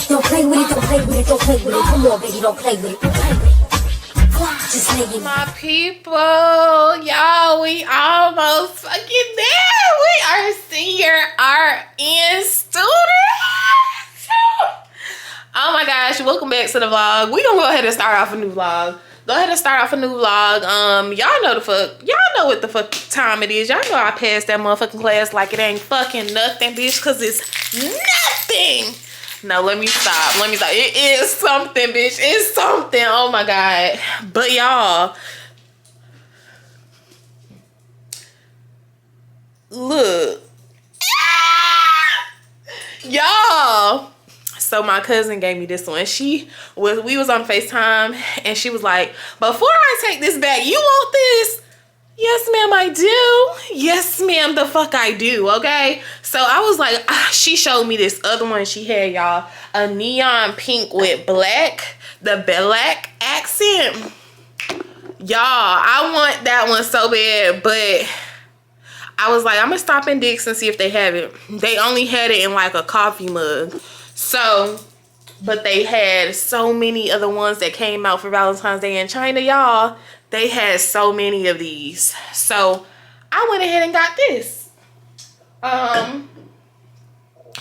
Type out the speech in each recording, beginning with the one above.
Don't play with it, don't play with it, don't play with it. Come on, baby, don't play with it, don't play with it. Just lay it. My people, y'all, we almost fucking there. We are senior RN students. Oh my gosh, welcome back to the vlog. We gonna go ahead and start off a new vlog. Y'all know what the fuck time it is. Y'all know I passed that motherfucking class like it ain't fucking nothing, bitch, cause it's nothing. No, let me stop. It is something, bitch. It's something. Oh my God. But y'all, look. Y'all. So my cousin gave me this one. We was on FaceTime and she was like, before I take this back, you want this? Yes, ma'am, I do. Yes, ma'am, the fuck I do, okay? So I was like, she showed me this other one she had, y'all. A neon pink with black, the black accent. Y'all, I want that one so bad, but I was like, I'm gonna stop in Dick's and see if they have it. They only had it in like a coffee mug. So, but they had so many other ones that came out for Valentine's Day in China, y'all. They had so many of these. So I went ahead and got this.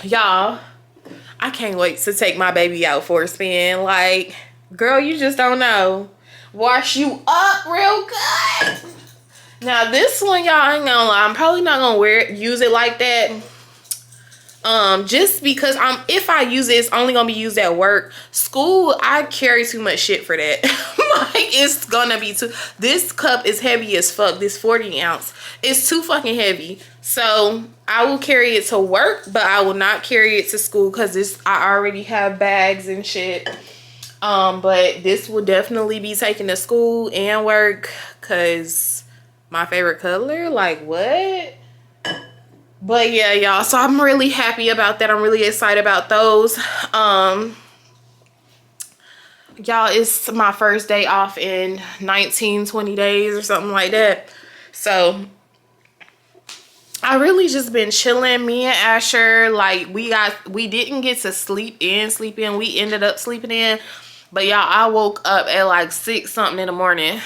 Y'all, I can't wait to take my baby out for a spin. Like, girl, you just don't know. Wash you up real good. Now this one, y'all, I ain't gonna lie, I'm probably not gonna use it like that. Just because if I use it, it's only gonna be used at work. School, I carry too much shit for that. Like, it's gonna be too. This cup is heavy as fuck. This 40 ounce, it's too fucking heavy. So I will carry it to work, but I will not carry it to school because I already have bags and shit. But this will definitely be taken to school and work because my favorite color. Like, what? But yeah, y'all, so I'm really happy about that. I'm really excited about those. Y'all, it's my first day off in 19-20 days or something like that. So I really just been chilling. Me and Asher, like, we didn't get to sleep in. We ended up sleeping in. But y'all, I woke up at like 6 something in the morning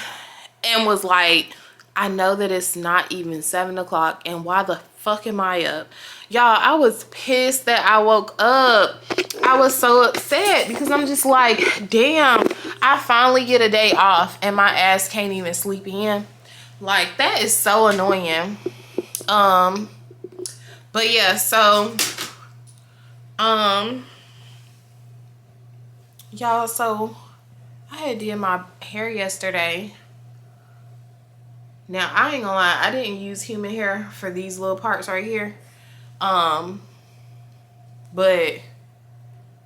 and was like, I know that it's not even 7 o'clock, and why the fuck am I up? Y'all, I was pissed that I woke up. I was so upset because I'm just like, damn, I finally get a day off and my ass can't even sleep in. Like, that is so annoying. But yeah, so y'all, so I had did my hair yesterday. Now, I ain't gonna lie, I didn't use human hair for these little parts right here. But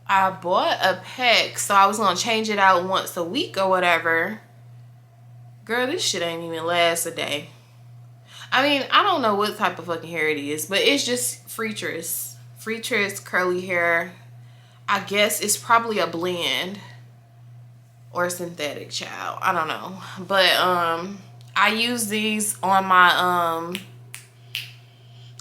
I bought a pack, so I was gonna change it out once a week or whatever. Girl, this shit ain't even last a day. I mean, I don't know what type of fucking hair it is, but it's just Freetress curly hair. I guess it's probably a blend or synthetic, child. I don't know. But I use these on my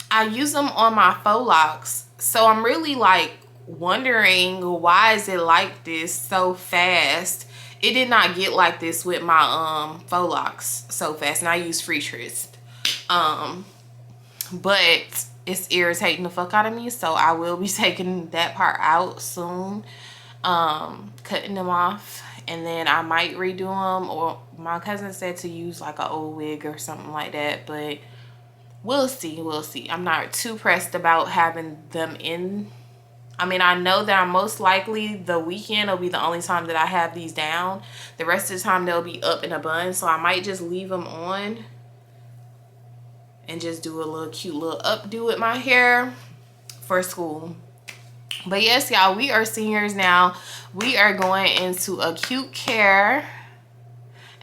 I use them on my faux locks. So I'm really like wondering, why is it like this so fast? It did not get like this with my faux locks so fast, and I use Freetress. But it's irritating the fuck out of me, so I will be taking that part out soon, cutting them off. And then I might redo them, or my cousin said to use like an old wig or something like that. But we'll see. I'm not too pressed about having them in. I mean, I know that I'm most likely the weekend will be the only time that I have these down. The rest of the time they'll be up in a bun. So I might just leave them on and just do a little cute little updo with my hair for school. But yes, y'all, we are seniors now. We are going into acute care,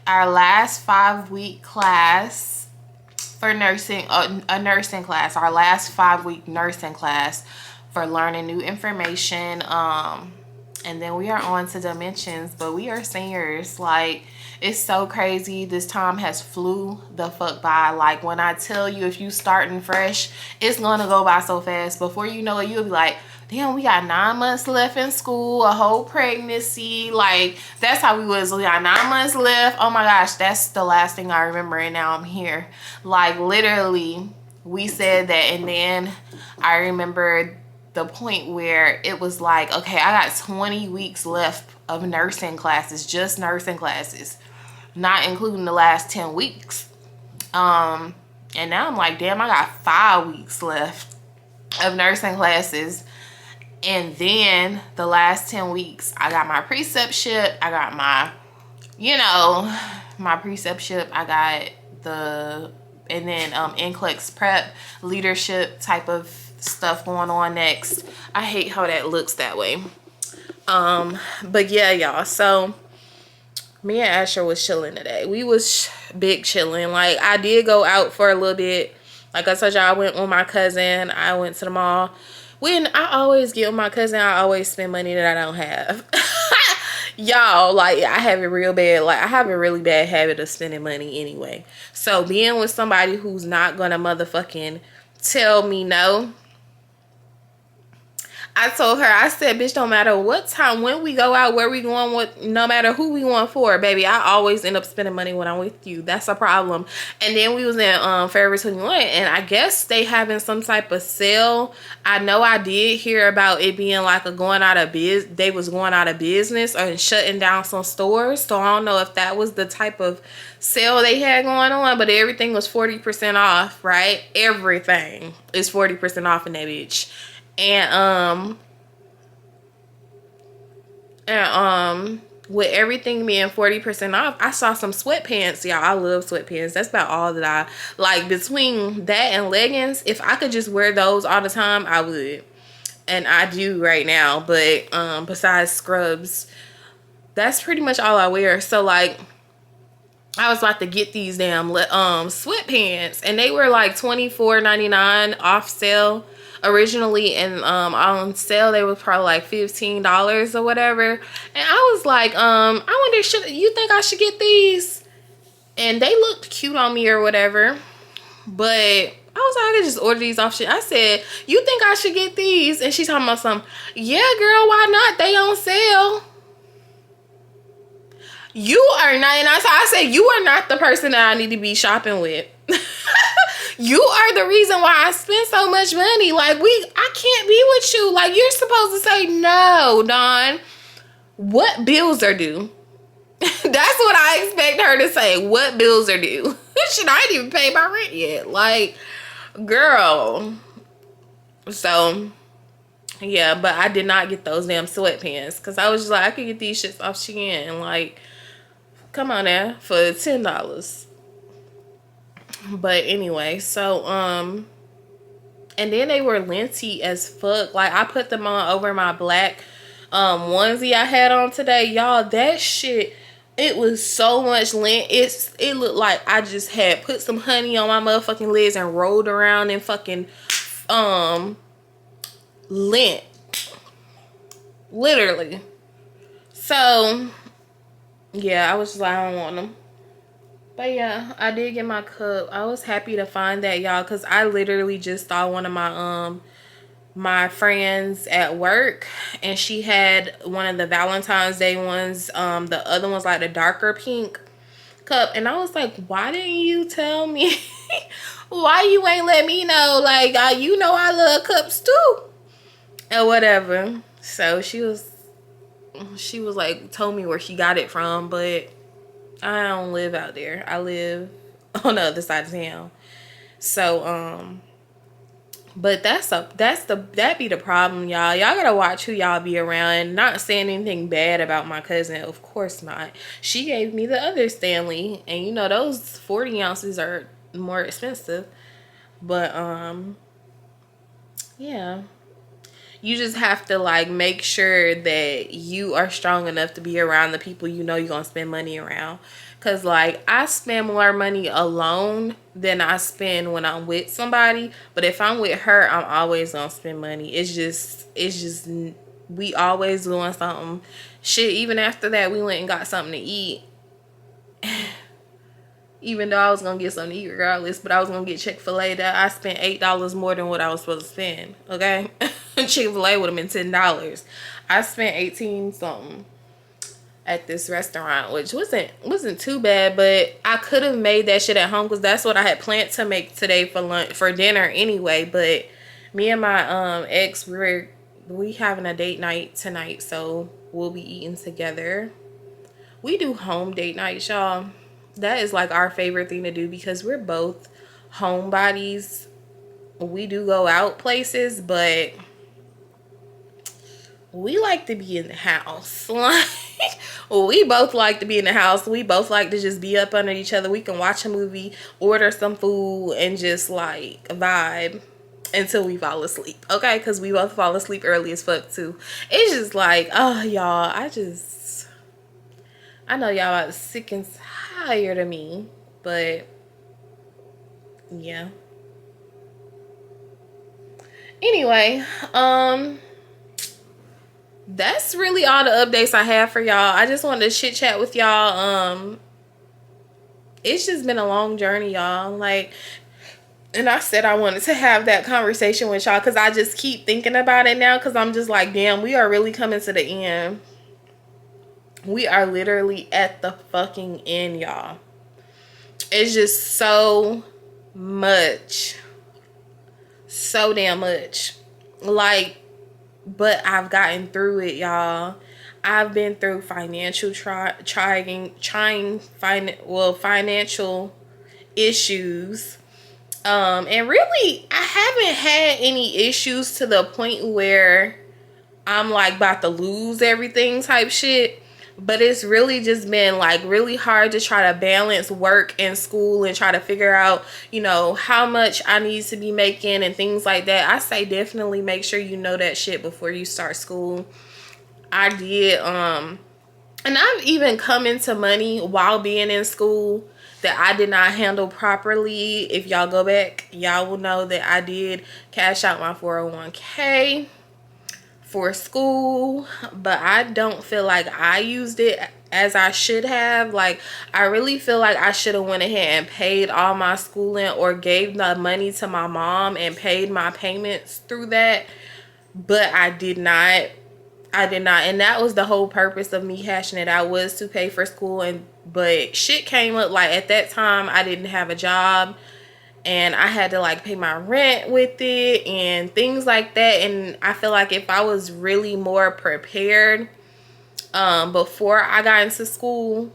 our last 5-week class for nursing, a nursing class, our last 5-week nursing class for learning new information. And then we are on to dimensions, but we are seniors. Like, it's so crazy. This time has flew the fuck by. Like, when I tell you, if you starting fresh, it's gonna go by so fast. Before you know it, you'll be like, damn, we got 9 months left in school, a whole pregnancy. Like, that's how we was. We got 9 months left. Oh my gosh, that's the last thing I remember, and now I'm here. Like, literally, we said that, and then I remember the point where it was like, okay, I got 20 weeks left of nursing classes, just nursing classes, not including the last 10 weeks. And now I'm like, damn, I got 5 weeks left of nursing classes. And then the last 10 weeks, I got my preceptship. I got my, you know, my preceptship. I got the, and then NCLEX prep leadership type of stuff going on next. I hate how that looks that way. But yeah, y'all. So me and Asher was chilling today. We was big chilling. Like, I did go out for a little bit. Like I told y'all, I went with my cousin. I went to the mall. When I always get with my cousin, I always spend money that I don't have. Y'all, like, I have a real bad, like, I have a really bad habit of spending money anyway. So being with somebody who's not gonna motherfucking tell me no, I told her, I said, bitch, don't matter what time, when we go out, where we going with, no matter who we going for, baby, I always end up spending money when I'm with you. That's a problem. And then we was in Forever 21, and I guess they having some type of sale. I know I did hear about it being like a going out of business. They was going out of business or shutting down some stores. So I don't know if that was the type of sale they had going on, but everything was 40% off, right? Everything is 40% off in that bitch. And with everything being 40% off, I saw some sweatpants, y'all. I love sweatpants. That's about all that I like. Between that and leggings, if I could just wear those all the time, I would. And I do right now. But besides scrubs, that's pretty much all I wear. So like, I was about to get these damn sweatpants, and they were like $24.99 off sale originally, and on sale they was probably like $15 or whatever. And I was like, I wonder, should you think I should get these? And they looked cute on me or whatever, but I was like, I could just order these off shit. I said, you think I should get these? And she's talking about something. Yeah, girl, why not? They on sale. You are not, and I said, you are not the person that I need to be shopping with. You are the reason why I spend so much money. Like, I can't be with you. Like, you're supposed to say, no, Dawn, what bills are due? That's what I expect her to say. What bills are due? Shit, I ain't even paid my rent yet. Like, girl. So, yeah, but I did not get those damn sweatpants, because I was just like, I could get these shits off Shein. Like, come on now, for $10. But anyway, so and then they were linty as fuck. Like, I put them on over my black onesie I had on today. Y'all, that shit, it was so much lint. It looked like I just had put some honey on my motherfucking legs and rolled around in fucking lint. Literally. So yeah, I was just like, I don't want them. But yeah, I did get my cup. I was happy to find that, y'all, because I literally just saw one of my my friends at work, and she had one of the Valentine's Day ones. The other one's like the darker pink cup, and I was like, why didn't you tell me? Why you ain't let me know? Like, you know I love cups too, or whatever. So she was like, told me where she got it from, but I don't live out there. I live on the other side of town. So but that be the problem, y'all. Y'all gotta watch who y'all be around. Not saying anything bad about my cousin, of course not. She gave me the other Stanley, and you know those 40 ounces are more expensive. But yeah, you just have to like make sure that you are strong enough to be around the people you know you're gonna spend money around. Cause like, I spend more money alone than I spend when I'm with somebody. But if I'm with her, I'm always gonna spend money. It's just we always doing something. Shit, even after that, we went and got something to eat. even though I was gonna get something to eat regardless, but I was gonna get Chick-fil-A. That I spent $8 more than what I was supposed to spend. Okay. Chick-fil-A would have been $10. I spent 18 something at this restaurant, which wasn't too bad, but I could have made that shit at home because that's what I had planned to make today for lunch, for dinner anyway. But me and my ex, we having a date night tonight, so we'll be eating together. We do home date nights, y'all. That is like our favorite thing to do because we're both homebodies. We do go out places, but we like to be in the house. Like, we both like to be in the house. We both like to just be up under each other. We can watch a movie, order some food, and just like vibe until we fall asleep. Okay? Because we both fall asleep early as fuck too. It's just like, oh, y'all, I know y'all are sick and tired of me, but yeah. Anyway, that's really all the updates I have for y'all. I just wanted to chit chat with y'all. It's just been a long journey, y'all. Like, and I said I wanted to have that conversation with y'all because I just keep thinking about it now because I'm just like, damn, we are really coming to the end. We are literally at the fucking end, y'all. It's just so much. So damn much. Like, but I've gotten through it, y'all. I've been through financial financial issues. And really, I haven't had any issues to the point where I'm like about to lose everything type shit. But it's really just been like really hard to try to balance work and school and try to figure out, you know, how much I need to be making and things like that. I say definitely make sure you know that shit before you start school. I did, and I've even come into money while being in school that I did not handle properly. If y'all go back, y'all will know that I did cash out my 401k for school, but I don't feel like I used it as I should have. Like, I really feel like I should have went ahead and paid all my schooling or gave the money to my mom and paid my payments through that, but I did not. And that was the whole purpose of me hashing it out, was to pay for school. But shit came up. Like, at that time I didn't have a job and I had to like pay my rent with it and things like that. And I feel like if I was really more prepared before I got into school,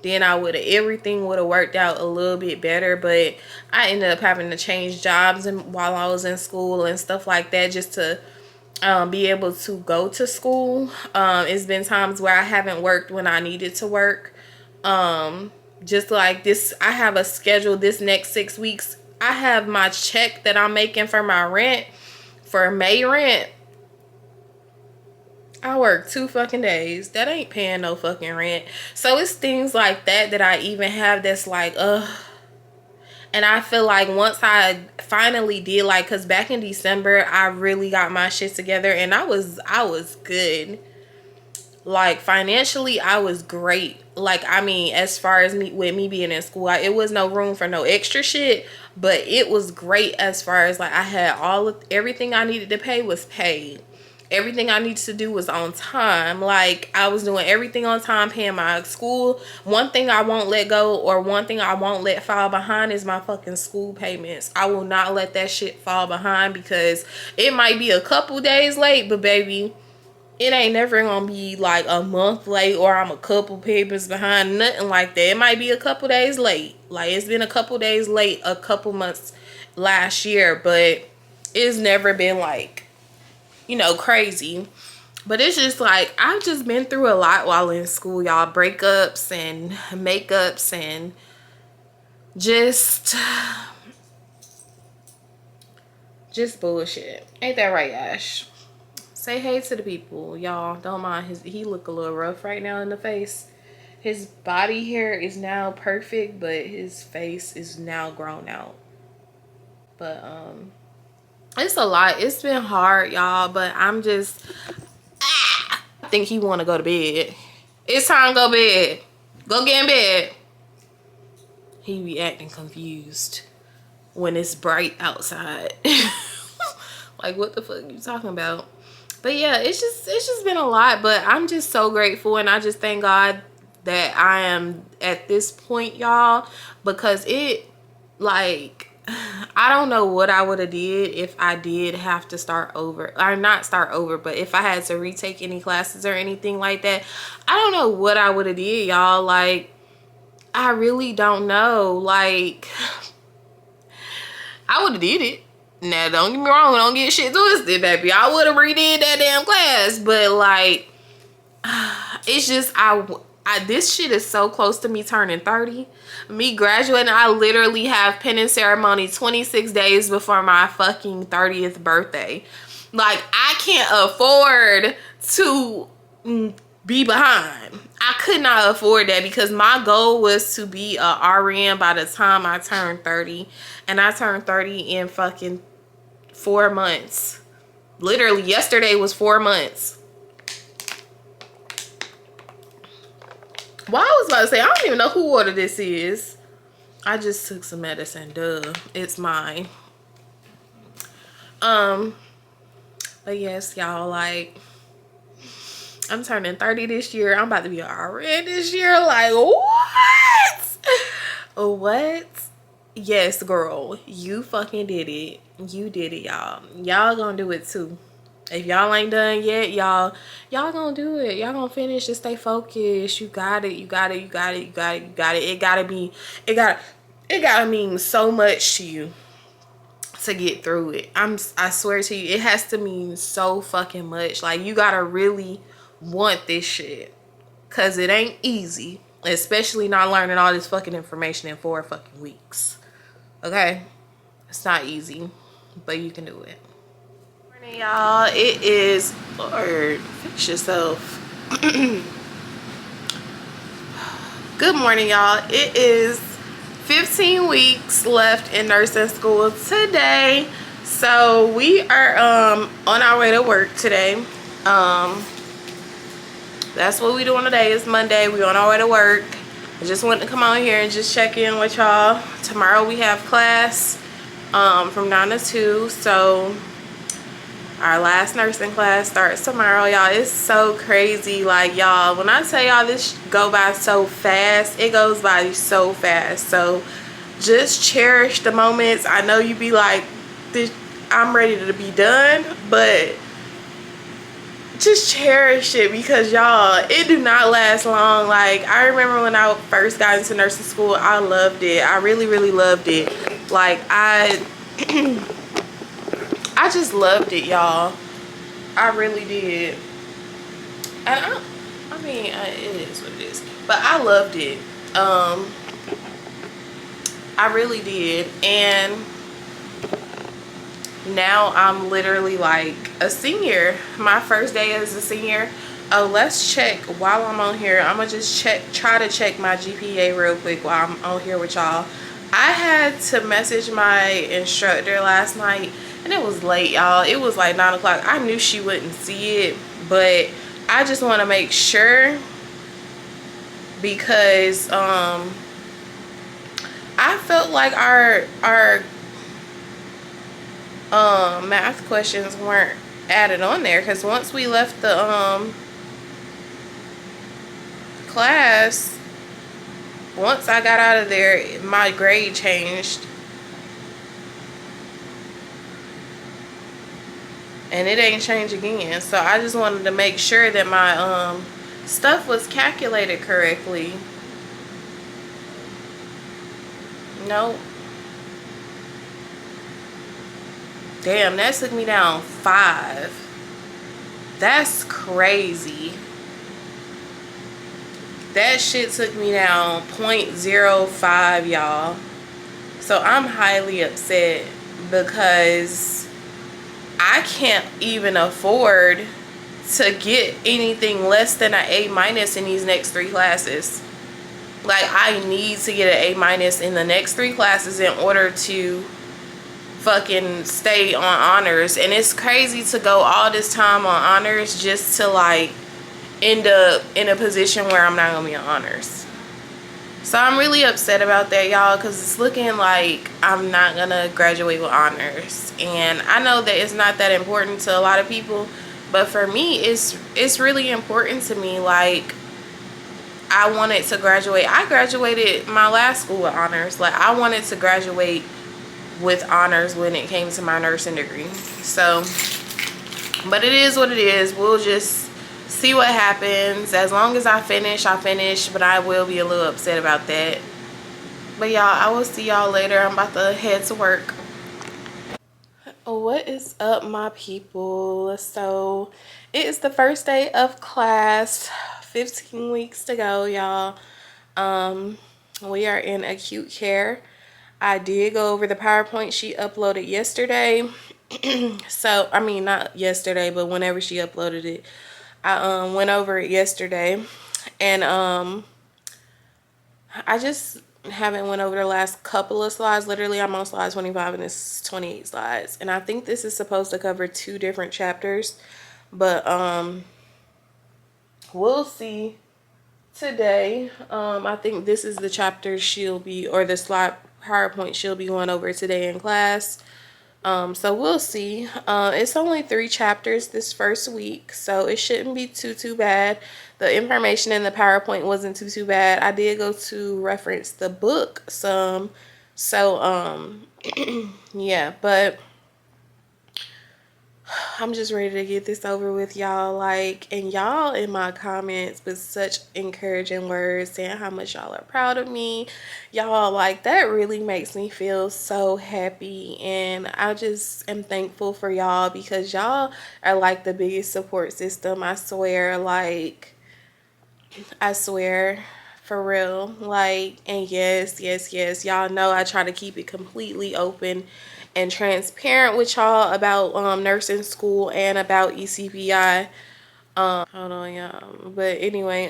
then everything would have worked out a little bit better. But I ended up having to change jobs while I was in school and stuff like that, just to be able to go to school. It's been times where I haven't worked when I needed to work. Just like this, I have a schedule this next 6 weeks. I have my check that I'm making for my rent, for May rent. I work 2 fucking days. That ain't paying no fucking rent. So it's things like that I even have that's like, ugh. And I feel like once I finally did, like, because back in December, I really got my shit together and I was good. Like, financially, I was great. Like, I mean, as far as me being in school, it was no room for no extra shit, but it was great as far as like I had everything I needed to pay was paid. Everything I needed to do was on time. Like, I was doing everything on time, paying my school. One thing I won't let go, or one thing I won't let fall behind, is my fucking school payments. I will not let that shit fall behind, because it might be a couple days late, but baby, it ain't never gonna be like a month late or I'm a couple payments behind, nothing like that. It might be a couple days late. Like, it's been a couple days late a couple months last year, but it's never been like, you know, crazy. But it's just like, I've just been through a lot while in school, y'all. Breakups and makeups and just bullshit. Ain't that right, Ash? Say hey to the people, y'all. Don't mind he look a little rough right now in the face. His body hair is now perfect, but his face is now grown out. But it's a lot. It's been hard, y'all, but I'm just I think he want to go to bed. It's time to go to bed. Go get in bed. he be acting confused when it's bright outside. Like, what the fuck you talking about? But yeah, it's just been a lot, but I'm just so grateful, and I just thank God that I am at this point, y'all, because it, like, I don't know what I would have did if I did have to start over, or not start over, but if I had to retake any classes or anything like that. I don't know what I would have did, y'all. Like, I really don't know. Like, I would have did it. Now, don't get me wrong, don't get shit twisted, baby. I would have redid that damn class, but like, it's just, I this shit is so close to me turning 30. Me graduating, I literally have penance ceremony 26 days before my fucking 30th birthday. Like, I can't afford to be behind. I could not afford that, because my goal was to be a RN by the time I turned 30, and I turned 30 in fucking 4 months. Literally yesterday was 4 months. Well, I was about to say, I don't even know who order this is. I just took some medicine, duh, it's mine. But yes, y'all, like, I'm turning 30 this year. I'm about to be an RN this year. Like, what? What? Yes, girl, you fucking did it. You did it, y'all. Y'all gonna do it too. If y'all ain't done yet, y'all gonna do it. Y'all gonna finish. Just stay focused. You got it. You got it. You got it. You got it. You got it. It gotta mean so much to you to get through it. I swear to you, it has to mean so fucking much. Like, you gotta really want this shit, cause it ain't easy, especially not learning all this fucking information in 4 fucking weeks. Okay, it's not easy, but you can do it. Good morning, y'all. It is, Lord, fix yourself. Good morning, y'all. It is 15 weeks left in nursing school today, so we are on our way to work today. That's what we doing today. It's Monday. We on our way to work. I just wanted to come on here and just check in with y'all. Tomorrow we have class from 9 to 2, so our last nursing class starts tomorrow, y'all. It's so crazy. Like, y'all, when I tell y'all this go by so fast, it goes by so fast. So just cherish the moments. I know you be like, I'm ready to be done, but just cherish it, because y'all, it do not last long. Like, I remember when I first got into nursing school, I loved it. I really, really loved it. Like, I just loved it, y'all. I really did. And I mean, it is what it is, but I loved it. I really did. And now I'm literally like a senior. My first day as a senior. Oh, let's check while I'm on here. I'm gonna just try to check my GPA real quick while I'm on here with y'all. I had to message my instructor last night, and it was late, y'all. It was like 9 o'clock. I knew she wouldn't see it, but I just want to make sure, because I felt like our math questions weren't added on there, because once we left the class, once I got out of there, my grade changed, and it ain't changed again. So I just wanted to make sure that my stuff was calculated correctly. Nope. Damn, that took me down 5. That's crazy. That shit took me down 0.05, y'all. So I'm highly upset, because I can't even afford to get anything less than an A- in these next 3 classes. Like, I need to get an A- in the next 3 classes in order to fucking stay on honors. And it's crazy to go all this time on honors just to like end up in a position where I'm not gonna be on honors. So I'm really upset about that, y'all, because it's looking like I'm not gonna graduate with honors. And I know that it's not that important to a lot of people, but for me, it's really important to me. Like, I wanted to graduate. I graduated my last school with honors. Like, I wanted to graduate with honors when it came to my nursing degree. So, but it is what it is. We'll just see what happens. As long as I finish, I finish. But I will be a little upset about that. But y'all, I will see y'all later. I'm about to head to work. What is up, my people? So it is the first day of class. 15 weeks to go, y'all. We are in acute care. I did go over the PowerPoint she uploaded yesterday. So, I mean, not yesterday, but whenever she uploaded it, I went over it yesterday. And I just haven't went over the last couple of slides. Literally, I'm on slide 25 and it's 28 slides. And I think this is supposed to cover 2 different chapters. But we'll see today. I think this is the chapter she'll be, or the slide PowerPoint she'll be going over today in class. So we'll see. It's only 3 chapters this first week, so it shouldn't be too bad. The information in the PowerPoint wasn't too bad. I did go to reference the book some. So yeah, but I'm just ready to get this over with, y'all. Like, and y'all in my comments with such encouraging words saying how much y'all are proud of me, y'all, like, that really makes me feel so happy. And I just am thankful for y'all, because y'all are like the biggest support system. I swear, like, I swear, for real. Like, and yes, y'all know I try to keep it completely open and transparent with y'all about nursing school and about ECPI. Hold on, y'all. But anyway,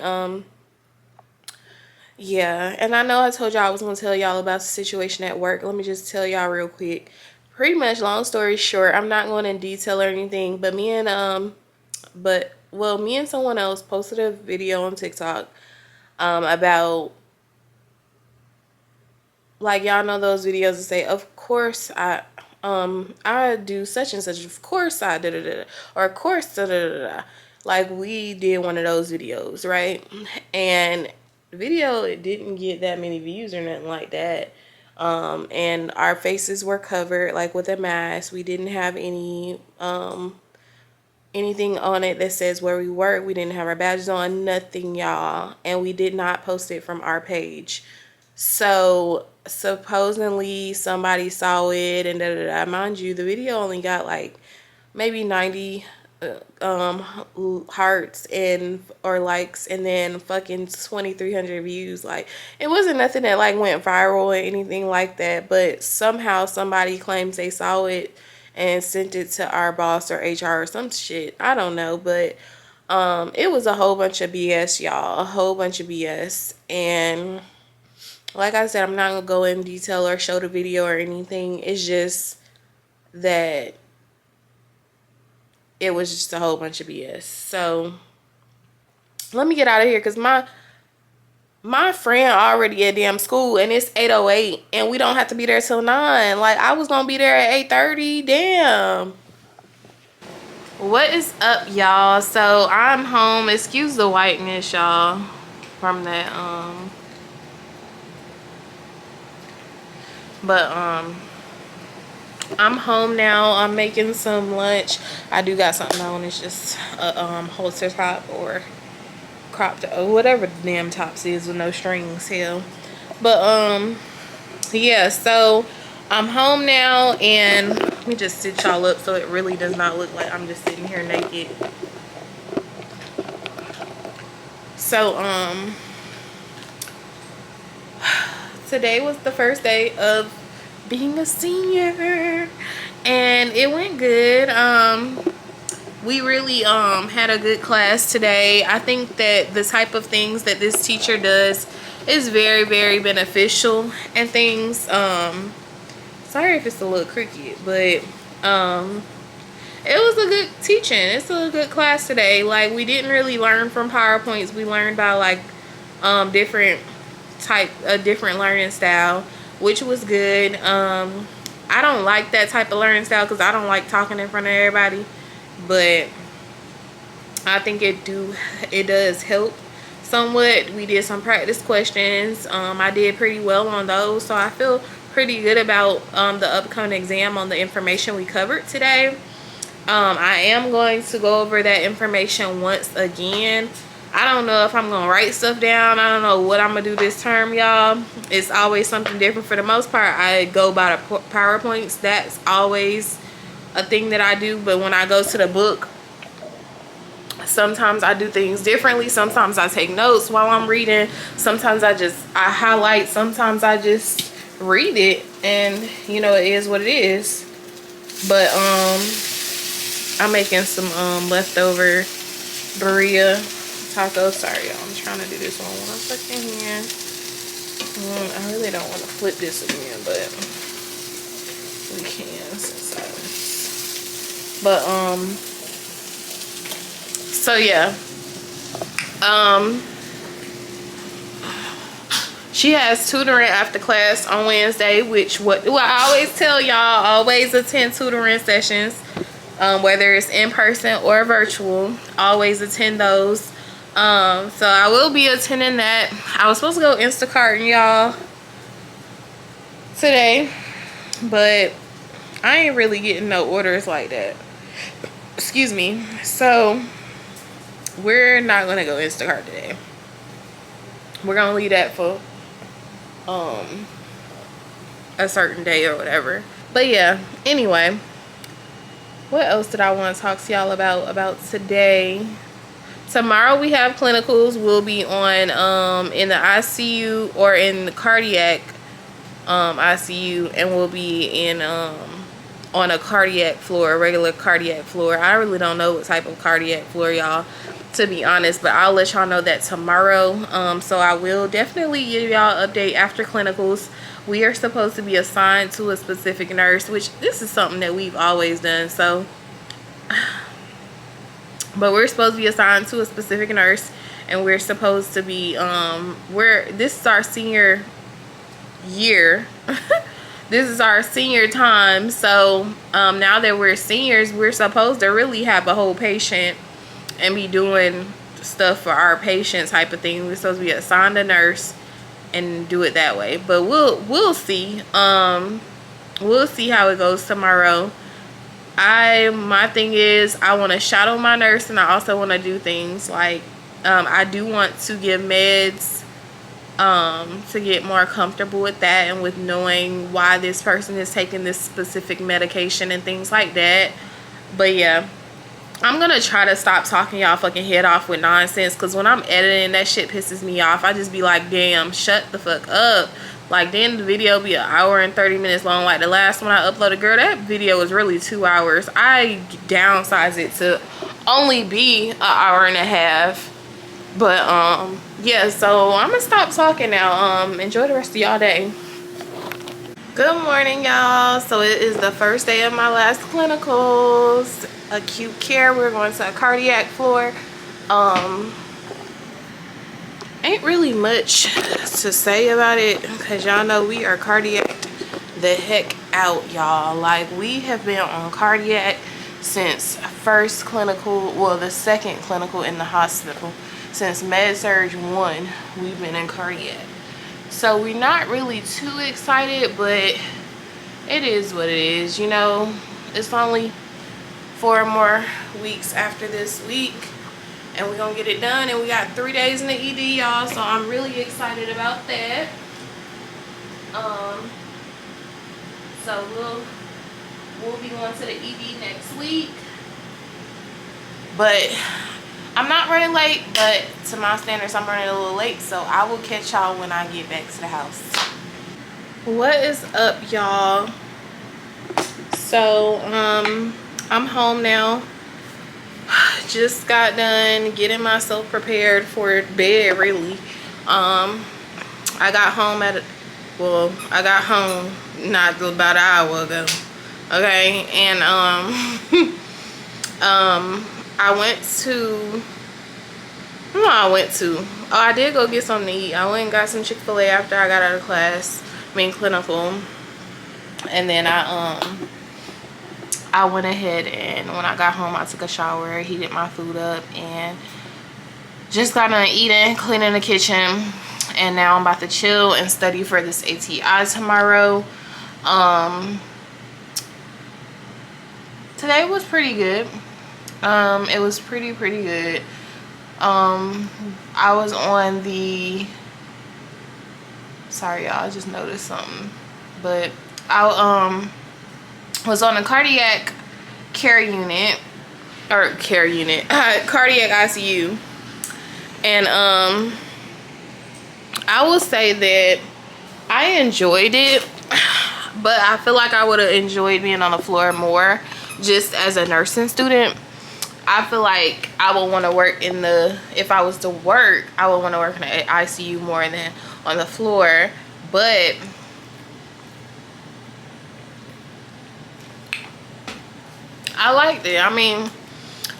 yeah. And I know I told y'all I was gonna tell y'all about the situation at work. Let me just tell y'all real quick. Pretty much, long story short, I'm not going in detail or anything, but me and someone else posted a video on TikTok about, like, y'all know those videos that say, of course I do such and such, of course I da da da, or of course da da da da. Like, we did one of those videos, right? And the video, it didn't get that many views or nothing like that. And our faces were covered, like, with a mask. We didn't have any anything on it that says where we work. We didn't have our badges on, nothing, y'all. And we did not post it from our page. So supposedly somebody saw it and da da da. Mind you, the video only got like maybe 90 hearts and or likes, and then fucking 2,300 views. Like, it wasn't nothing that like went viral or anything like that, but somehow somebody claims they saw it and sent it to our boss or HR or some shit. I don't know, but it was a whole bunch of BS, y'all. A whole bunch of BS. And like I said, I'm not gonna go in detail or show the video or anything. It's just that it was just a whole bunch of BS. So let me get out of here, because my friend already at damn school and it's 8:08 and we don't have to be there till 9. Like, I was gonna be there at 8:30. Damn. What is up, y'all? So I'm home. Excuse the whiteness, y'all, from that but I'm home now. I'm making some lunch. I do got something on. It's just a halter top or crop top, or whatever the damn tops is with no strings. Hell. But yeah, so I'm home now, and let me just sit y'all up so it really does not look like I'm just sitting here naked. So today was the first day of being a senior, and it went good. We really had a good class today. I think that the type of things that this teacher does is very beneficial and things. Sorry if it's a little crooked, but it was a good teaching. It's a good class today. Like, we didn't really learn from PowerPoints. We learned by like different a different learning style, which was good. I don't like that type of learning style because I don't like talking in front of everybody, but I think it does help somewhat. We did some practice questions. I did pretty well on those, so I feel pretty good about the upcoming exam on the information we covered today. I am going to go over that information once again. I don't know if I'm gonna write stuff down. I don't know what I'm gonna do this term, y'all. It's always something different. For the most part, I go by the PowerPoints. That's always a thing that I do. But when I go to the book, sometimes I do things differently. Sometimes I take notes while I'm reading. Sometimes I highlight. Sometimes I just read it, and you know, it is what it is. But I'm making some leftover birria tacos. Sorry, y'all, I'm trying to do this on one second here. I really don't want to flip this again, but we can since but so yeah, she has tutoring after class on Wednesday, which I always tell y'all, always attend tutoring sessions, whether it's in person or virtual. Always attend those. So I will be attending that. I was supposed to go Instacarting, y'all, today, but I ain't really getting no orders like that. Excuse me. So we're not gonna go Instacart today. We're gonna leave that for a certain day or whatever. But yeah, anyway, what else did I want to talk to y'all about today? Tomorrow we have clinicals. We'll be on in the ICU or in the cardiac ICU, and we'll be in on a cardiac floor, a regular cardiac floor. I really don't know what type of cardiac floor, y'all, to be honest, but I'll let y'all know that tomorrow. So I will definitely give y'all an update after clinicals. We are supposed to be assigned to a specific nurse, which this is something that we've always done. So but we're supposed to be assigned to a specific nurse, and we're supposed to be this is our senior year. This is our senior time. So now that we're seniors, we're supposed to really have a whole patient and be doing stuff for our patient type of thing. We're supposed to be assigned a nurse and do it that way, but we'll see. We'll see how it goes tomorrow. My thing is, I want to shadow my nurse, and I also want to do things like I do want to give meds to get more comfortable with that and with knowing why this person is taking this specific medication and things like that. But yeah, I'm gonna try to stop talking y'all fucking head off with nonsense, because when I'm editing, that shit pisses me off. I just be like, damn, shut the fuck up. Like, then the video be 1 hour and 30 minutes long. Like the last one I uploaded, girl, that video was really 2 hours. I downsized it to only be 1 hour and a half. But yeah, so I'm gonna stop talking now. Enjoy the rest of y'all day. Good morning, y'all. So it is the first day of my last clinicals, acute care. We're going to a cardiac floor. Ain't really much to say about it, because y'all know we are cardiac the heck out, y'all. Like, we have been on cardiac since first clinical, well, the second clinical in the hospital. Since Med-Surg 1, we've been in cardiac. So we're not really too excited, but it is what it is, you know. It's only 4 more weeks after this week, and we're gonna get it done, and we got 3 days in the ED, y'all, so I'm really excited about that. So we'll be going to the ED next week, but I'm not running late, but to my standards, I'm running a little late, so I will catch y'all when I get back to the house. What is up, y'all? So I'm home now. Just got done getting myself prepared for bed, really. I got home I got home not about an hour ago, okay? And I went to Who I went to? Oh, I did go get something to eat. I went and got some Chick-fil-A after I got out of class. I mean, clinical. And then I went ahead and when I got home, I took a shower, heated my food up, and just got done eating, cleaning the kitchen. And now I'm about to chill and study for this ATI tomorrow. Today was pretty good. It was pretty good. I was on the, sorry y'all, I just noticed something, but I was on a cardiac care unit, or care unit, cardiac ICU, and I will say that I enjoyed it, but I feel like I would have enjoyed being on the floor more just as a nursing student. I feel like I would want to work in the, if I was to work, I would want to work in the ICU more than on the floor. But I liked it. I mean,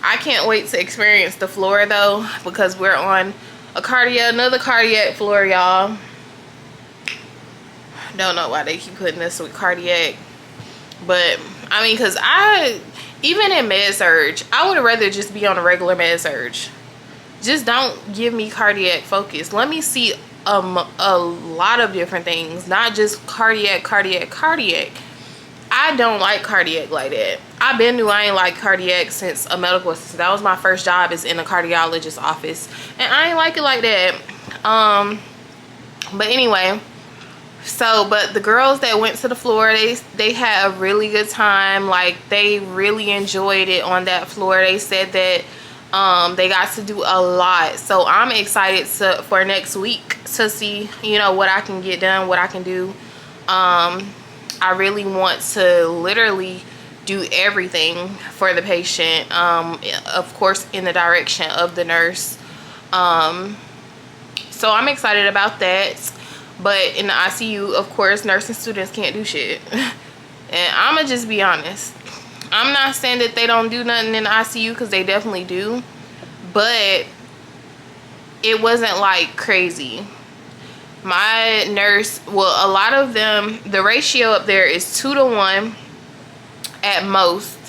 I can't wait to experience the floor though, because we're on another cardiac floor, y'all. Don't know why they keep putting this with cardiac, but I mean, because even in med surge, I would rather just be on a regular med surge. Just don't give me cardiac focus. Let me see a lot of different things, not just cardiac. I don't like cardiac like that. I've been knew I ain't like cardiac since a medical assistant. That was my first job, is in a cardiologist's office, and I ain't like it like that. But anyway, so but the girls that went to the floor, they had a really good time. Like, they really enjoyed it on that floor. They said that they got to do a lot. So I'm excited for next week to see, you know, what I can get done, what I can do. I really want to literally do everything for the patient, of course in the direction of the nurse. So I'm excited about that. But in the ICU, of course, nursing students can't do shit. And I'ma just be honest, I'm not saying that they don't do nothing in the ICU, because they definitely do, but it wasn't like crazy. My nurse, well, a lot of them, the ratio up there is 2-to-1 at most.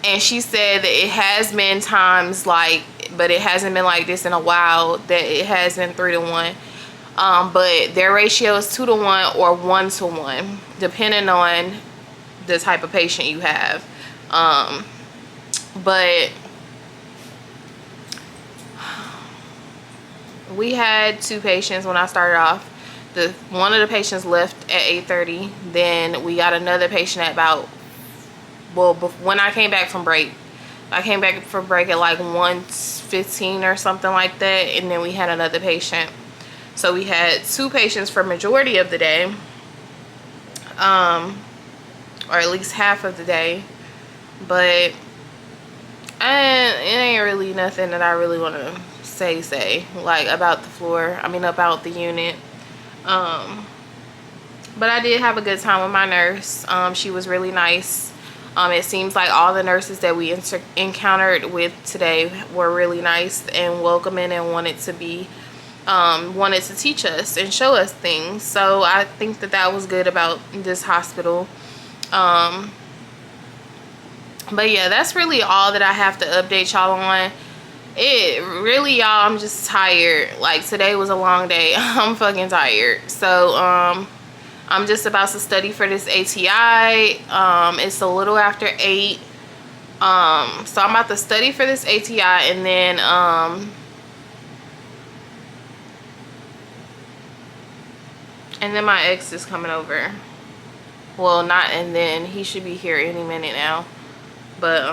And she said that it has been times like, but it hasn't been like this in a while, that it has been 3-to-1. But their ratio is 2-to-1 or 1-to-1, depending on the type of patient you have. But we had 2 patients when I started off. One of the patients left at 8:30. Then we got another patient at about, well, when I came back from break. I came back from break at like 1:15 or something like that. And then we had another patient. So we had 2 patients for majority of the day. Or at least half of the day. But it ain't really nothing that I really want to say like about the floor, I mean about the unit. But I did have a good time with my nurse. She was really nice. It seems like all the nurses that we encountered with today were really nice and welcoming, and wanted to teach us and show us things. So I think that was good about this hospital. But yeah, that's really all that I have to update y'all on. It really, y'all, I'm just tired. Like, today was a long day. I'm fucking tired. So I'm just about to study for this ATI. It's a little after 8. So I'm about to study for this ATI, and then my ex is coming over. Well, not and then, he should be here any minute now. But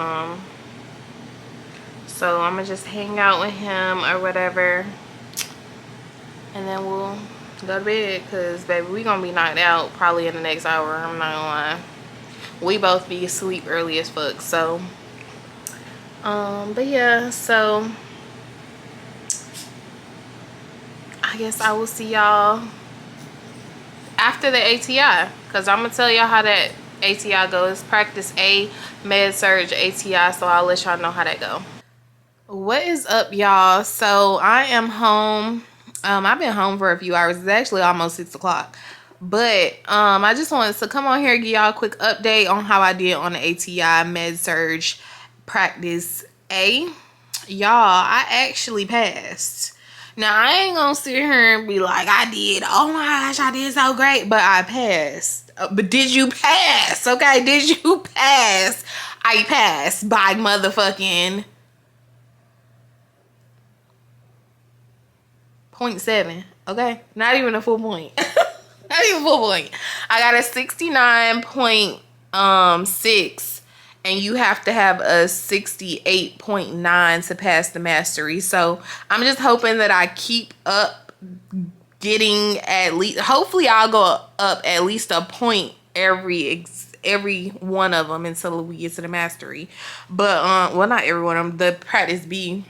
so I'm gonna just hang out with him or whatever, and then we'll go to bed, because baby, we gonna be knocked out probably in the next hour. I'm not gonna lie, we both be asleep early as fuck. So but yeah, so I guess I will see y'all after the ATI, because I'm gonna tell y'all how that ATI goes. Practice A, med surge ATI, so I'll let y'all know how that go. What is up, y'all? So I am home. I've been home for a few hours. It's actually almost 6 o'clock. But I just wanted to come on here and give y'all a quick update on how I did on the ATI Med Surge Practice A. Y'all, I actually passed. Now, I ain't gonna sit here and be like, I did. Oh my gosh, I did so great. But I passed. But did you pass? Okay, did you pass? I passed by motherfucking 0.7. Okay, not even a full point. Not even a full point. I got a 69.6, and you have to have a 68.9 to pass the mastery. So I'm just hoping that I keep up getting at least, hopefully I'll go up at least a point every one of them until we get to the mastery. But well, not every one of them, the practice B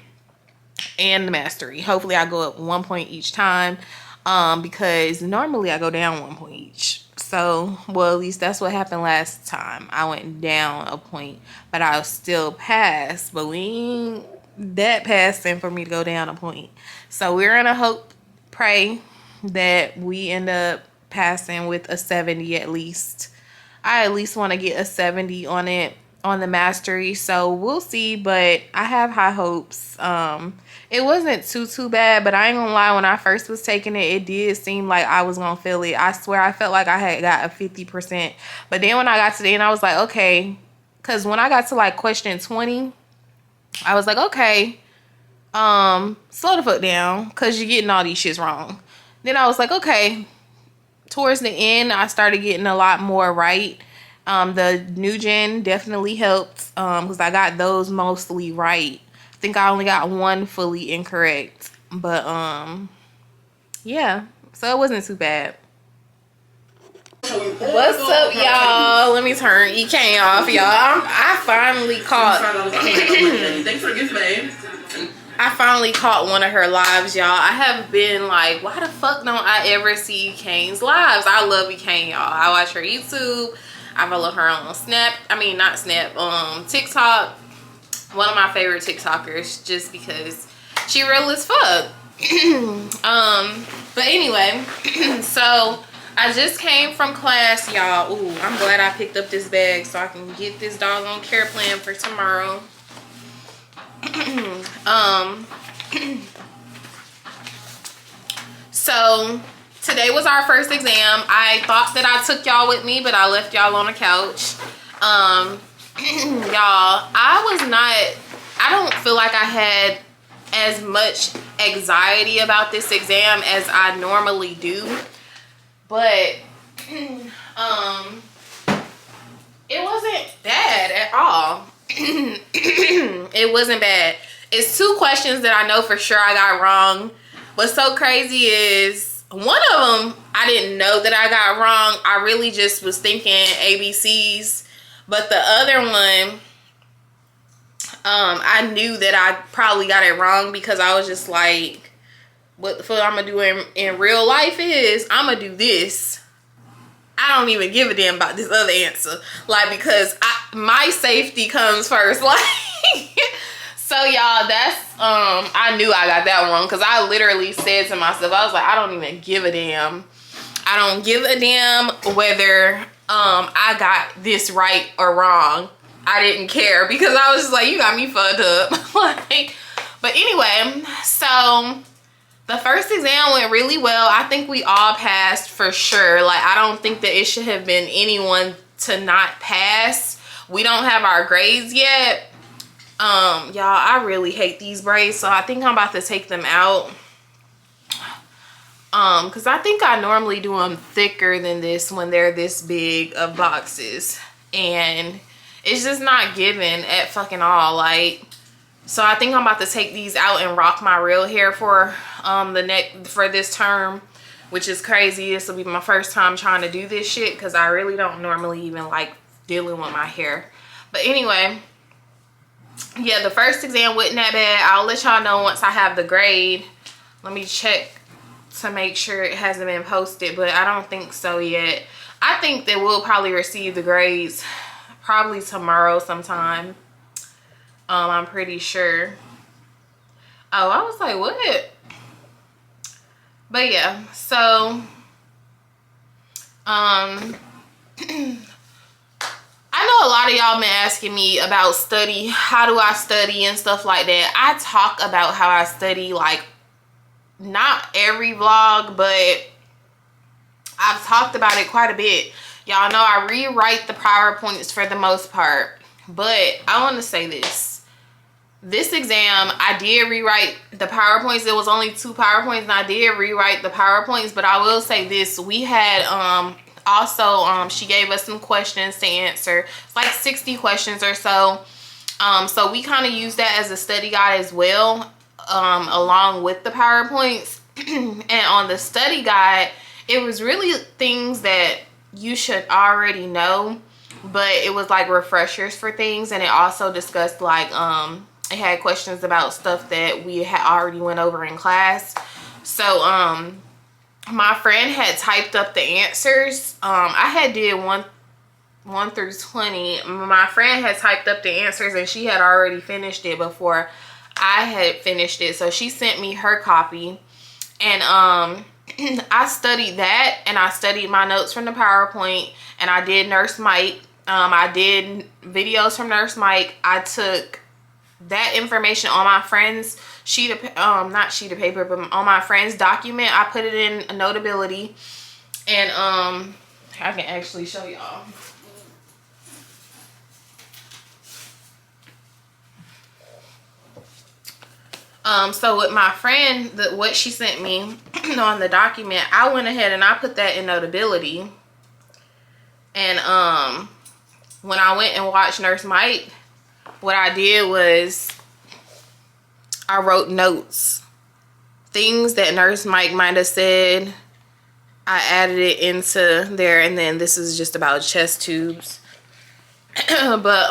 and the mastery. Hopefully I go up 1 point each time, because normally I go down 1 point each. So, well, at least that's what happened last time. I went down a point, but I still passed. But we ain't that passing for me to go down a point. So we're gonna hope, pray that we end up passing with a 70 at least. I at least want to get a 70 on it, on the mastery. So we'll see, but I have high hopes. It wasn't too bad, but I ain't gonna lie, when I first was taking it, it did seem like I was gonna feel it. I swear I felt like I had got a 50%. But then when I got to the end, I was like, okay. Because when I got to like question 20, I was like, okay, slow the fuck down, because you're getting all these shits wrong. Then I was like, okay. Towards the end, I started getting a lot more right. The new gen definitely helped, because I got those mostly right. I think I only got one fully incorrect, but yeah, so it wasn't too bad. What's up, y'all? Let me turn EK off, y'all. I finally caught Thanks for the gift, babe. I finally caught one of her lives, y'all. I have been like, why the fuck don't I ever see Kane's lives? I love Kane, y'all. I watch her YouTube. I follow her on Snap. I mean, not Snap. TikTok. One of my favorite TikTokers, just because she real as fuck. But anyway, so I just came from class, y'all. Ooh, I'm glad I picked up this bag so I can get this doggone care plan for tomorrow. So today was our first exam. I thought that I took y'all with me, but I left y'all on the couch. Y'all, I don't feel like I had as much anxiety about this exam as I normally do, but it wasn't bad at all. It wasn't bad. It's 2 questions that I know for sure I got wrong. What's so crazy is one of them I didn't know that I got wrong. I really just was thinking ABCs. But the other one, I knew that I probably got it wrong, because I was just like, what the fuck I'm gonna do in real life is I'm gonna do this. I don't even give a damn about this other answer, like, because my safety comes first. Like, so y'all, that's I knew I got that wrong, because I literally said to myself, I was like, I don't even give a damn. I don't give a damn whether I got this right or wrong. I didn't care, because I was just like, you got me fucked up. Like, but anyway, so the first exam went really well. I think we all passed for sure. Like, I don't think that it should have been anyone to not pass. We don't have our grades yet. Y'all, I really hate these braids, so I think I'm about to take them out. Because I think I normally do them thicker than this when they're this big of boxes. And it's just not giving at fucking all. Like, so I think I'm about to take these out and rock my real hair for for this term, which is crazy. This will be my first time trying to do this shit, because I really don't normally even like dealing with my hair. But anyway, yeah, the first exam wasn't that bad. I'll let y'all know once I have the grade. Let me check to make sure it hasn't been posted, but I don't think so yet. I think that we'll probably receive the grades probably tomorrow sometime. I'm pretty sure. Oh, I was like, what? But yeah, so I know a lot of y'all been asking me about study, how do I study and stuff like that. I talk about how I study, like, not every vlog, but I've talked about it quite a bit. Y'all know I rewrite the PowerPoints for the most part, but I want to say this exam, I did rewrite the PowerPoints. There was only 2 PowerPoints, and I did rewrite the PowerPoints, but I will say this, we had also she gave us some questions to answer. It's like 60 questions or so. So we kind of use that as a study guide as well, along with the PowerPoints. And on the study guide, it was really things that you should already know, but it was like refreshers for things. And it also discussed, like, it had questions about stuff that we had already went over in class. So my friend had typed up the answers. I had did 1 through 20. My friend had typed up the answers, and she had already finished it before I had finished it. So she sent me her copy, and I studied that, and I studied my notes from the PowerPoint, and I did Nurse Mike. I did videos from Nurse Mike. I took that information on my friend's sheet of not sheet of paper, but on my friend's document. I put it in Notability, and I can actually show y'all. So with my friend, what she sent me on the document, I went ahead and I put that in Notability. And when I went and watched Nurse Mike, what I did was I wrote notes. Things that Nurse Mike might have said, I added it into there. And then this is just about chest tubes. But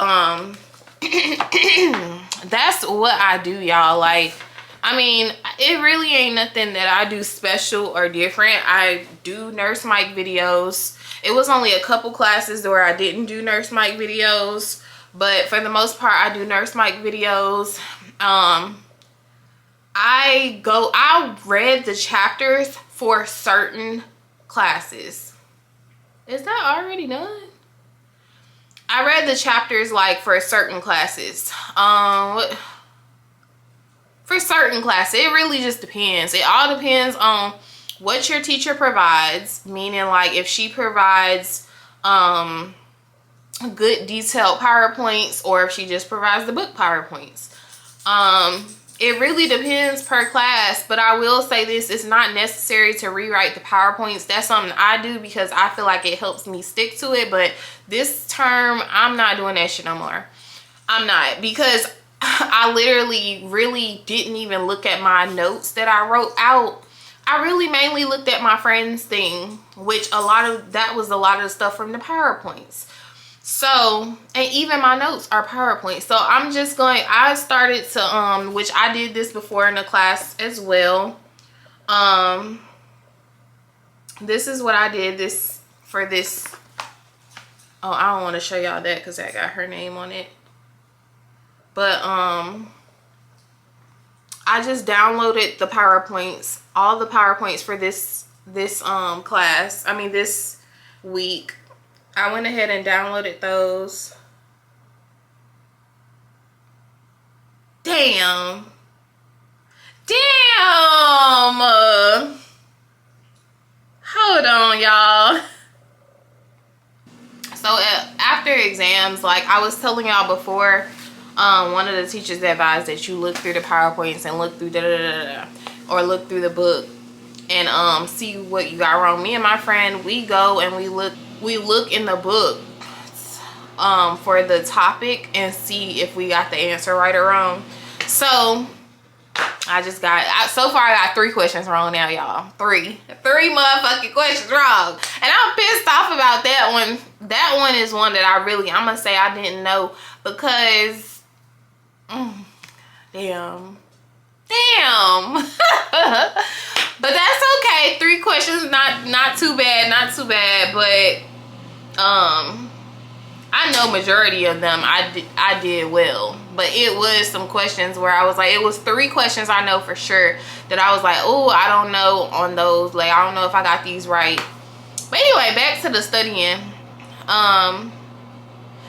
that's what I do, y'all. Like, I mean, it really ain't nothing that I do special or different. I do Nurse Mike videos. It was only a couple classes where I didn't do Nurse Mike videos, but for the most part, I do Nurse Mike videos. I read the chapters for certain classes. Is that already done? I read the chapters, like, for certain classes. For certain classes, it really just depends. It all depends on what your teacher provides. Meaning, like, if she provides good detailed PowerPoints, or if she just provides the book PowerPoints. It really depends per class, but I will say this, it's not necessary to rewrite the PowerPoints. That's something I do because I feel like it helps me stick to it, but this term, I'm not doing that shit no more. I'm not, because I literally really didn't even look at my notes that I wrote out. I really mainly looked at my friend's thing, which that was a lot of the stuff from the PowerPoints. So, and even my notes are PowerPoint. So I'm just going, I started to, which I did this before in the class as well. This is what I did for this. Oh, I don't want to show y'all that because I got her name on it. But, I just downloaded the PowerPoints, all the PowerPoints for this class. I mean, this week. I went ahead and downloaded those. Damn. Hold on, y'all. So after exams, like I was telling y'all before, one of the teachers advised that you look through the PowerPoints and look through or look through the book and see what you got wrong. Me and my friend, we go and we look in the book for the topic and see if we got the answer right or wrong. So I just got, so far I got 3 questions wrong now, y'all. 3 motherfucking questions wrong. And I'm pissed off about that one. That one is one that I'm gonna say I didn't know because, damn. But that's okay. 3 questions, not too bad, but I know majority of them I did well, But it was some questions where I was like, it was 3 questions I know for sure that I was like, oh, I don't know on those. Like, I don't know if I got these right. But anyway, back to the studying.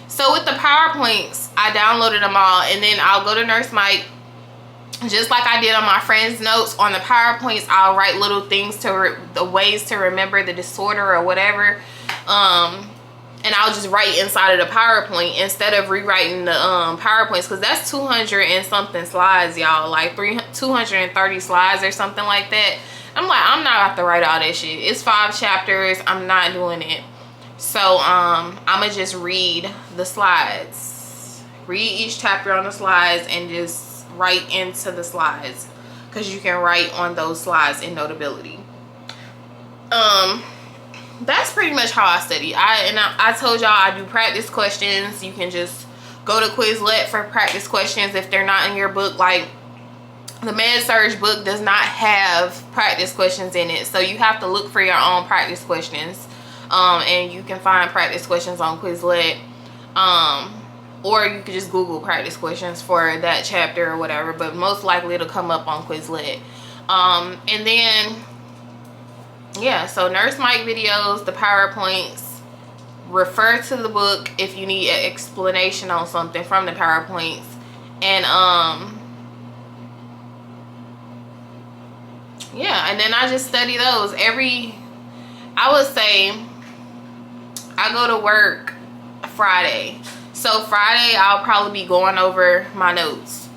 So with the PowerPoints, I downloaded them all, and then I'll go to Nurse Mike. Just like I did on my friend's notes, on the PowerPoints, I'll write little things to the ways to remember the disorder or whatever. And I'll just write inside of the PowerPoint instead of rewriting the PowerPoints, because that's 200 and something slides, y'all. Like 230 slides or something like that. I'm like, I'm not about to write all that shit. It's 5 chapters. I'm not doing it. So I'ma just read the slides. Read each chapter on the slides and just write into the slides, because you can write on those slides in Notability. That's pretty much how I study. I told y'all I do practice questions. You can just go to Quizlet for practice questions if they're not in your book. Like, the Med-Surg book does not have practice questions in it, so you have to look for your own practice questions. And you can find practice questions on Quizlet, or you could just Google practice questions for that chapter or whatever, but most likely it'll come up on Quizlet. And then, yeah, so Nurse Mike videos, the PowerPoints, refer to the book if you need an explanation on something from the PowerPoints, and yeah, and then I just study those I would say I go to work Friday. So Friday I'll probably be going over my notes.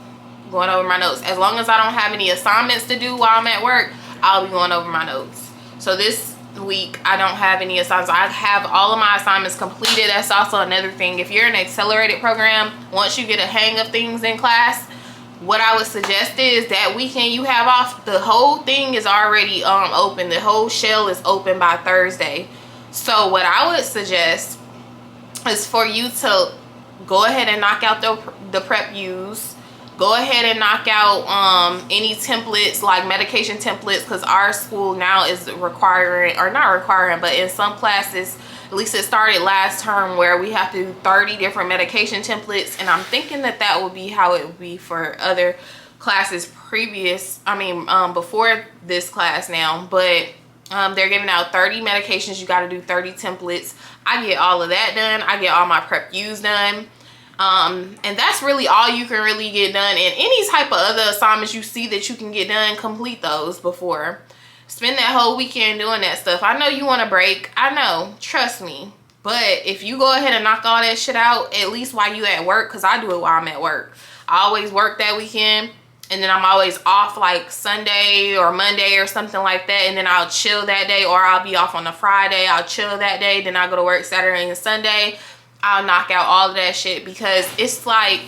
As long as I don't have any assignments to do while I'm at work, I'll be going over my notes. So this week I don't have any assignments. I have all of my assignments completed. That's also another thing. If you're in an accelerated program, once you get a hang of things in class, what I would suggest is that weekend you have off, the whole thing is already open. The whole shell is open by Thursday. So what I would suggest is for you to go ahead and knock out the prep use. Go ahead and knock out any templates, like medication templates, because our school now is requiring, or not requiring, but in some classes, at least it started last term, where we have to do 30 different medication templates. And I'm thinking that that will be how it would be for other classes before this class now. But they're giving out 30 medications. You got to do 30 templates. I get all of that done. I get all my prep use done. And that's really all you can really get done. And any type of other assignments you see that you can get done, complete those before. Spend that whole weekend doing that stuff. I know you want a break. I know. Trust me. But if you go ahead and knock all that shit out, at least while you at work, because I do it while I'm at work. I always work that weekend. And then I'm always off like Sunday or Monday or something like that. And then I'll chill that day, or I'll be off on a Friday. I'll chill that day. Then I'll go to work Saturday and Sunday. I'll knock out all of that shit, because it's like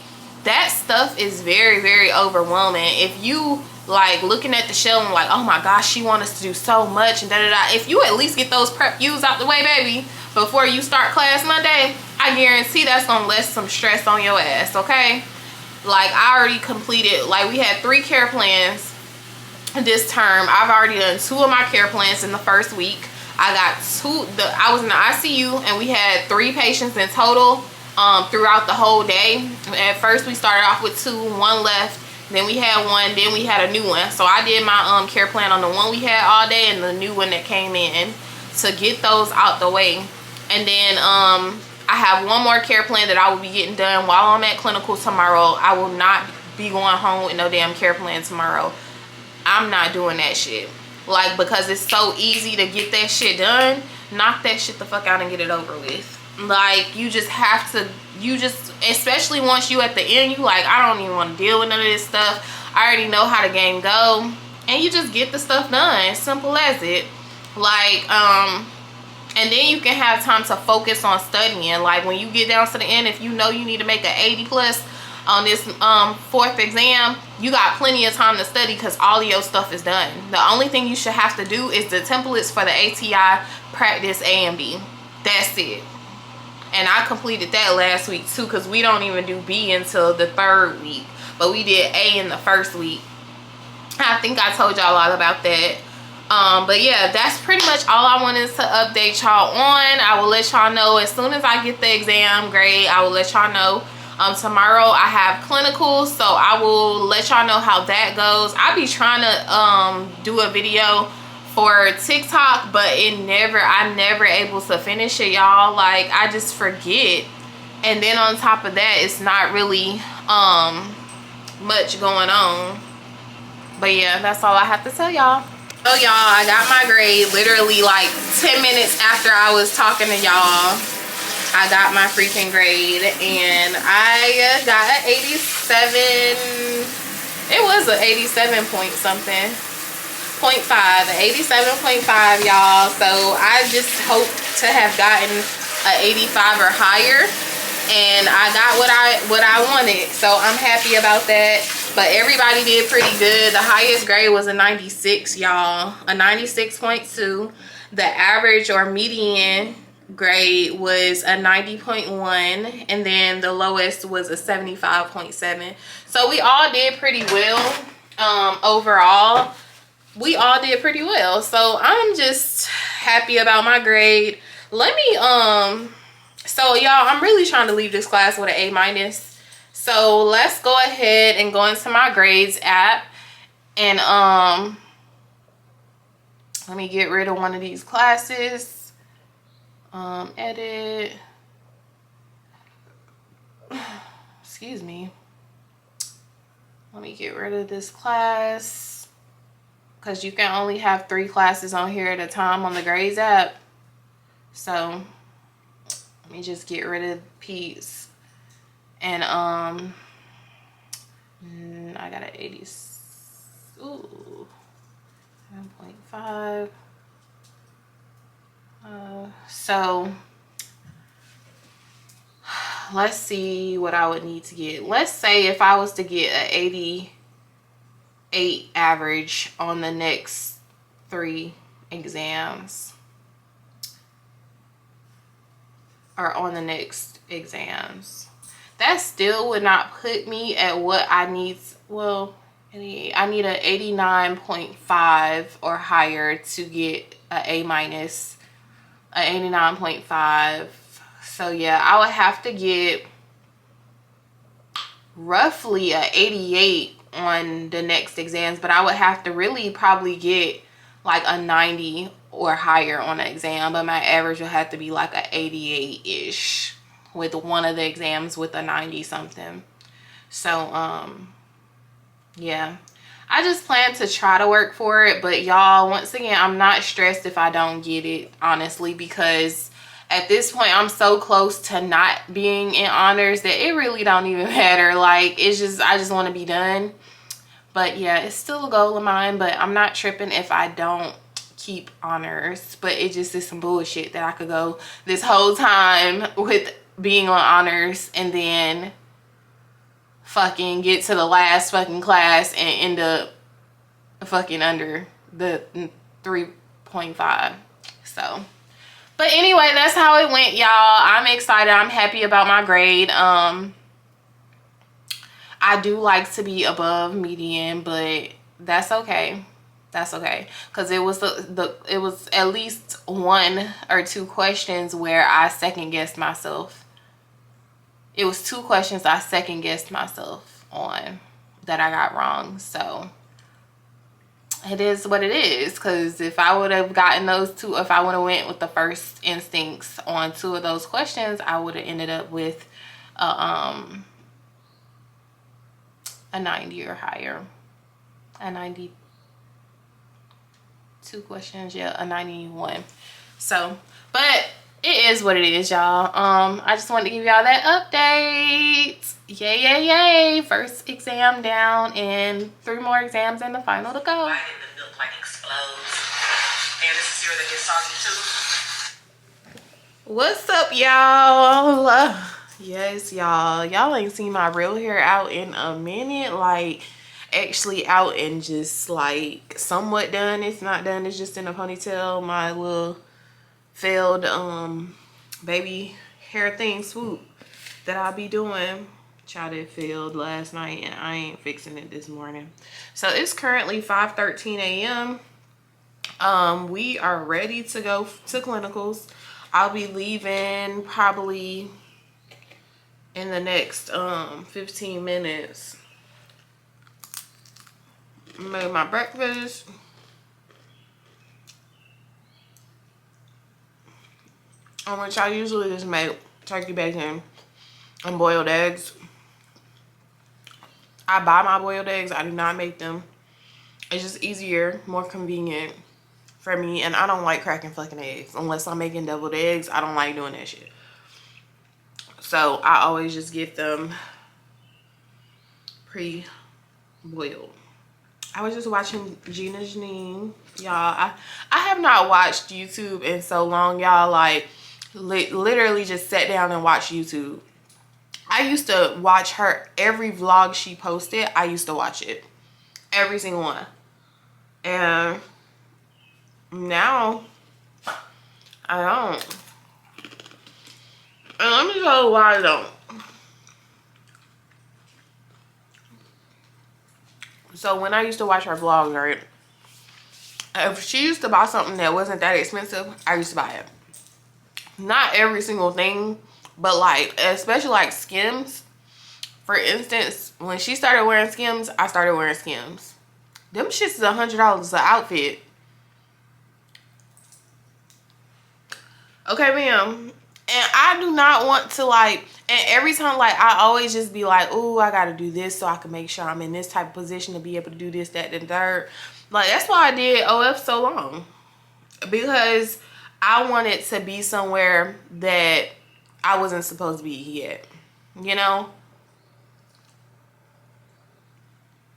that stuff is very, very overwhelming. If you like looking at the shell and like, oh my gosh, she wants us to do so much and da da da. If you at least get those prep U's out the way, baby, before you start class Monday, I guarantee that's gonna lessen some stress on your ass, okay? Like, I already completed, like, we had 3 care plans this term. I've already done 2 of my care plans in the first week. I got 2, I was in the ICU, and we had 3 patients in total throughout the whole day. At first we started off with 2, 1 left, then we had 1, then we had a new one. So I did my care plan on the one we had all day and the new one that came in, to get those out the way. And then I have 1 more care plan that I will be getting done while I'm at clinical tomorrow. I will not be going home with no damn care plan tomorrow. I'm not doing that shit. Like, because it's so easy to get that shit done, knock that shit the fuck out and get it over with. Like, you just have to, especially once you at the end, you like, I don't even want to deal with none of this stuff. I already know how the game go. And you just get the stuff done. Simple as it. Like, and then you can have time to focus on studying. Like, when you get down to the end, if you know you need to make an 80 plus on this 4th exam, you got plenty of time to study, because all of your stuff is done. The only thing you should have to do is the templates for the ATI practice A and B. That's it. And I completed that last week too, because we don't even do B until the 3rd week, but we did A in the 1st week. I think I told y'all all about that. But yeah, that's pretty much all I wanted to update y'all on. I will let y'all know as soon as I get the exam grade. I will let y'all know. Tomorrow I have clinicals, so I will let y'all know how that goes. I be trying to do a video for TikTok, but I'm never able to finish it, y'all. Like, I just forget. And then on top of that, it's not really much going on. But yeah, that's all I have to tell y'all. So y'all, I got my grade literally like 10 minutes after I was talking to y'all. I got my freaking grade, and I got an 87. It was an 87 point something. 0.5, 87.5, y'all. So I just hope to have gotten an 85 or higher, and I got what I wanted, so I'm happy about that. But everybody did pretty good. The highest grade was a 96, y'all, a 96.2. The average or median grade was a 90.1, and then the lowest was a 75.7. So we all did pretty well. Overall, we all did pretty well, so I'm just happy about my grade. Let me so y'all, I'm really trying to leave this class with an A-. So let's go ahead and go into my grades app, and let me get rid of one of these classes. Edit, excuse me, let me get rid of this class, because you can only have 3 classes on here at a time on the grades app. So let me just get rid of Pete's. And I got an 80, ooh, 7.5. So let's see what I would need to get. Let's say if I was to get an 88 average on the next 3 exams, or on the next exams, that still would not put me at what I need. Well, I need an 89.5 or higher to get an A-, an 89.5. So yeah, I would have to get roughly an 88 on the next exams, but I would have to really probably get like a 90 or higher on the exam, but my average will have to be like a 88-ish with one of the exams with a 90 something. So yeah, I just plan to try to work for it. But y'all, once again, I'm not stressed if I don't get it, honestly, because at this point I'm so close to not being in honors that it really don't even matter. Like, it's just, I just want to be done. But yeah, it's still a goal of mine, but I'm not tripping if I don't keep honors. But it just is some bullshit that I could go this whole time with being on honors and then fucking get to the last fucking class and end up fucking under the 3.5. So, but anyway, that's how it went, y'all. I'm excited. I'm happy about my grade. I do like to be above median, but that's okay. That's okay, because it was it was at least 1 or 2 questions where I second guessed myself. It was 2 questions I second guessed myself on that I got wrong. So it is what it is, because if I would have gotten those 2, if I would have went with the first instincts on 2 of those questions, I would have ended up with a 90 or higher. A 92 questions, yeah, a 91. So, but it is what it is, y'all. I just wanted to give y'all that update. Yay, yay, yay. First exam down and 3 more exams and the final to go. Why did the milk like explode? And this is here that gets soggy too. What's up, y'all? Yes, y'all ain't seen my real hair out in a minute. Like, actually out and just like somewhat done. It's not done, it's just in a ponytail. My little failed baby hair thing swoop that I'll be doing. Child, it failed last night and I ain't fixing it this morning. So it's currently 5:13 a.m. We are ready to go to clinicals. I'll be leaving probably in the next 15 minutes. Made my breakfast. Which I usually just make turkey bacon and boiled eggs. I buy my boiled eggs. I do not make them. It's just easier, more convenient for me. And I don't like cracking fucking eggs. Unless I'm making deviled eggs, I don't like doing that shit. So I always just get them pre-boiled. I was just watching Gina Janine. Y'all, I have not watched YouTube in so long, y'all. Like, literally just sat down and watched YouTube. I used to watch her, every vlog she posted, I used to watch it. Every single one. And now, I don't. And let me tell you why I don't. So when I used to watch her vlogs, right, if she used to buy something that wasn't that expensive, I used to buy it. Not every single thing, but like, especially like Skims. For instance, when she started wearing Skims, I started wearing Skims. Them shits is $100 an outfit. Okay, ma'am. And I do not want to like, and every time like, I always just be like, oh, I gotta do this so I can make sure I'm in this type of position to be able to do this, that, and third. Like, that's why I did OF so long. Because I wanted to be somewhere that I wasn't supposed to be yet. You know?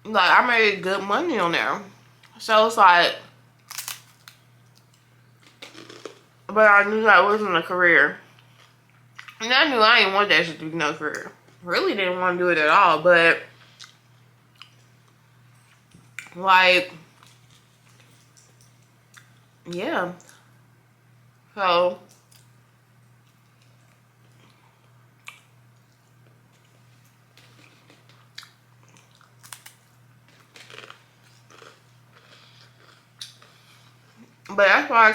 Like, I made good money on there. So it's like, but I knew that wasn't a career. And I knew I didn't want that shit to be no career. Really didn't want to do it at all, but like, yeah. So but that's why I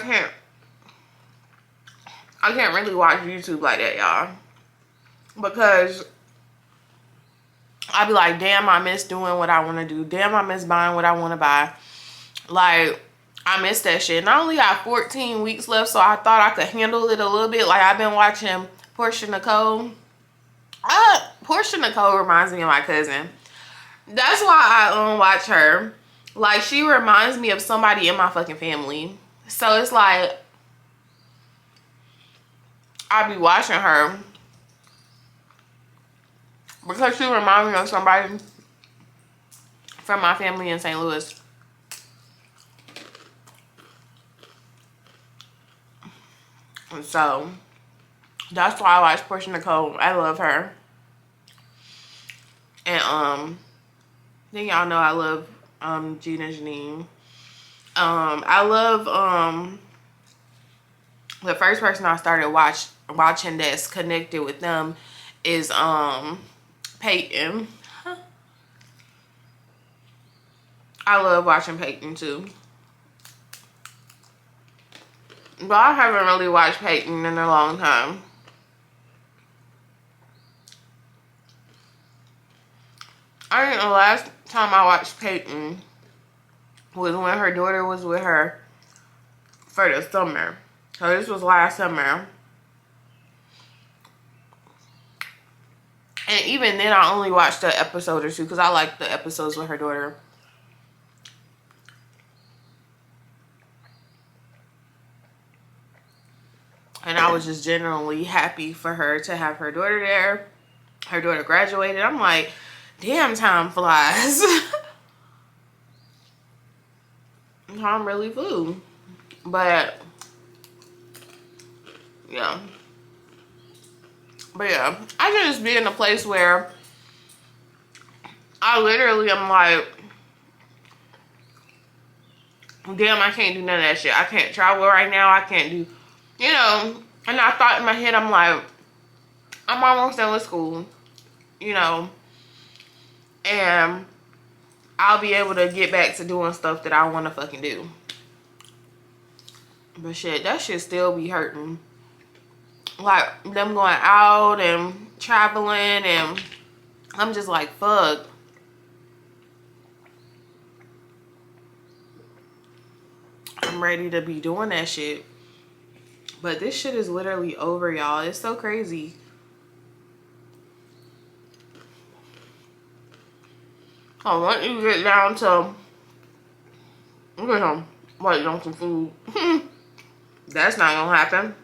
can't really watch YouTube like that, y'all. Because I be like, damn, I miss doing what I want to do. Damn, I miss buying what I want to buy. Like, I miss that shit. And I only got 14 weeks left, so I thought I could handle it a little bit. Like, I've been watching Portia Nicole. Portia Nicole reminds me of my cousin. That's why I watch her. Like, she reminds me of somebody in my fucking family. So it's like, I be watching her because she reminds me of somebody from my family in St. Louis. And so that's why I watch Portia Nicole. I love her. And then y'all know I love Gina Janine. I love the first person I started watching that's connected with them is Peyton. I love watching Peyton too. But I haven't really watched Peyton in a long time. I think the last time I watched Peyton was when her daughter was with her for the summer. So this was last summer. And even then I only watched an episode or two because I like the episodes with her daughter. And I was just genuinely happy for her to have her daughter there. Her daughter graduated. I'm like, damn, time flies. Time really flew. But yeah. But yeah, I can just be in a place where I literally am like, damn, I can't do none of that shit. I can't travel right now. I can't do, you know. And I thought in my head, I'm like, I'm almost done with school, you know. And I'll be able to get back to doing stuff that I want to fucking do. But shit, that shit still be hurting. like them going out and traveling, and I'm just like, fuck. I'm ready to be doing that shit. But this shit is literally over, y'all. It's so crazy. Oh, once you get down to get some wait on some food. That's not gonna happen.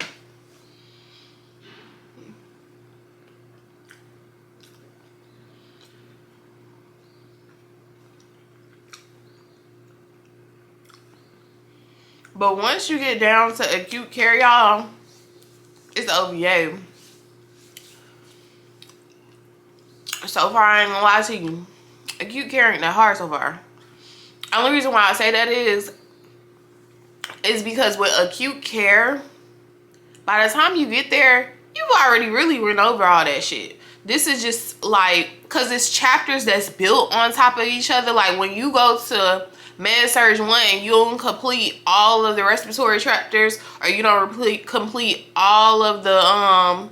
But once you get down to acute care, y'all, it's OVA. So far, I ain't gonna lie to you. Acute care ain't that hard so far. Only reason why I say that is because with acute care, by the time you get there, you've already really went over all that shit. This is just like, because it's chapters that's built on top of each other. Like when you go to Med-Surg 1, you don't complete all of the respiratory chapters, or you don't complete all of the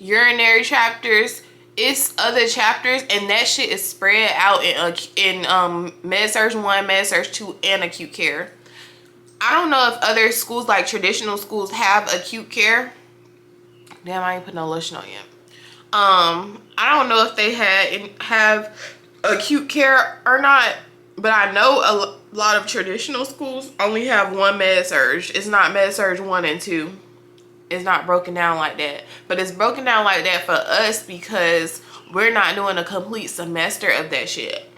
urinary chapters. It's other chapters, and that shit is spread out in Med-Surg 1, Med-Surg 2, and acute care. I don't know if other schools, like traditional schools, have acute care. Damn, I ain't put no lotion on yet. I don't know if they have acute care or not, but I know a lot of traditional schools only have one Med-Surg. It's not Med-Surg 1 and 2. It's not broken down like that. But it's broken down like that for us because we're not doing a complete semester of that shit.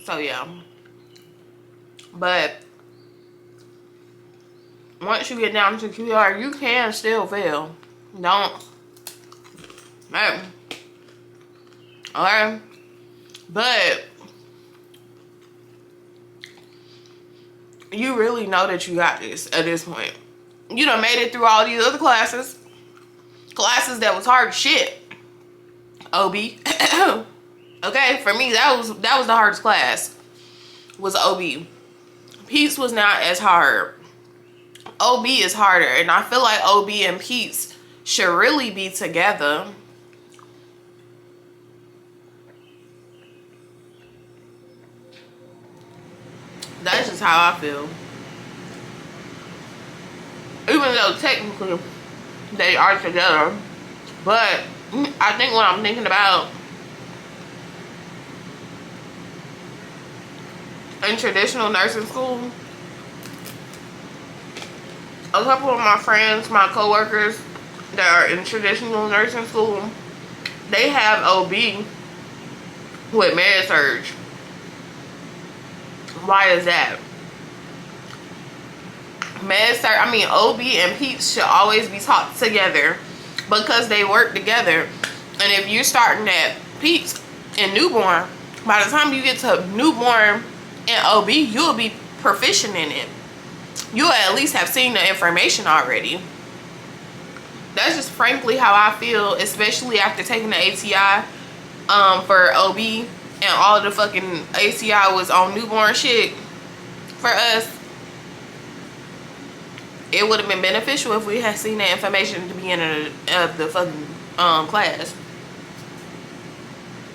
So yeah. But once you get down to QR, you can still fail. Don't. Man. Okay. But you really know that you got this at this point. You done made it through all these other classes. Classes that was hard as shit. OB. Okay, for me that was the hardest class. Was OB. Peace was not as hard. OB is harder, and I feel like OB and Peace should really be together. That's just how I feel. Even though technically they are together. But I think what I'm thinking about in traditional nursing school, a couple of my friends, my co-workers that are in traditional nursing school, they have OB with Med-Surg. Why is that? OB and Peeps should always be taught together because they work together. And if you're starting at Peeps and newborn, by the time you get to newborn and OB, you'll be proficient in it. You'll at least have seen the information already. That's just frankly how I feel, especially after taking the ATI for OB, and all the fucking ATI was on newborn shit for us. It would have been beneficial if we had seen that information at the beginning of the fucking class.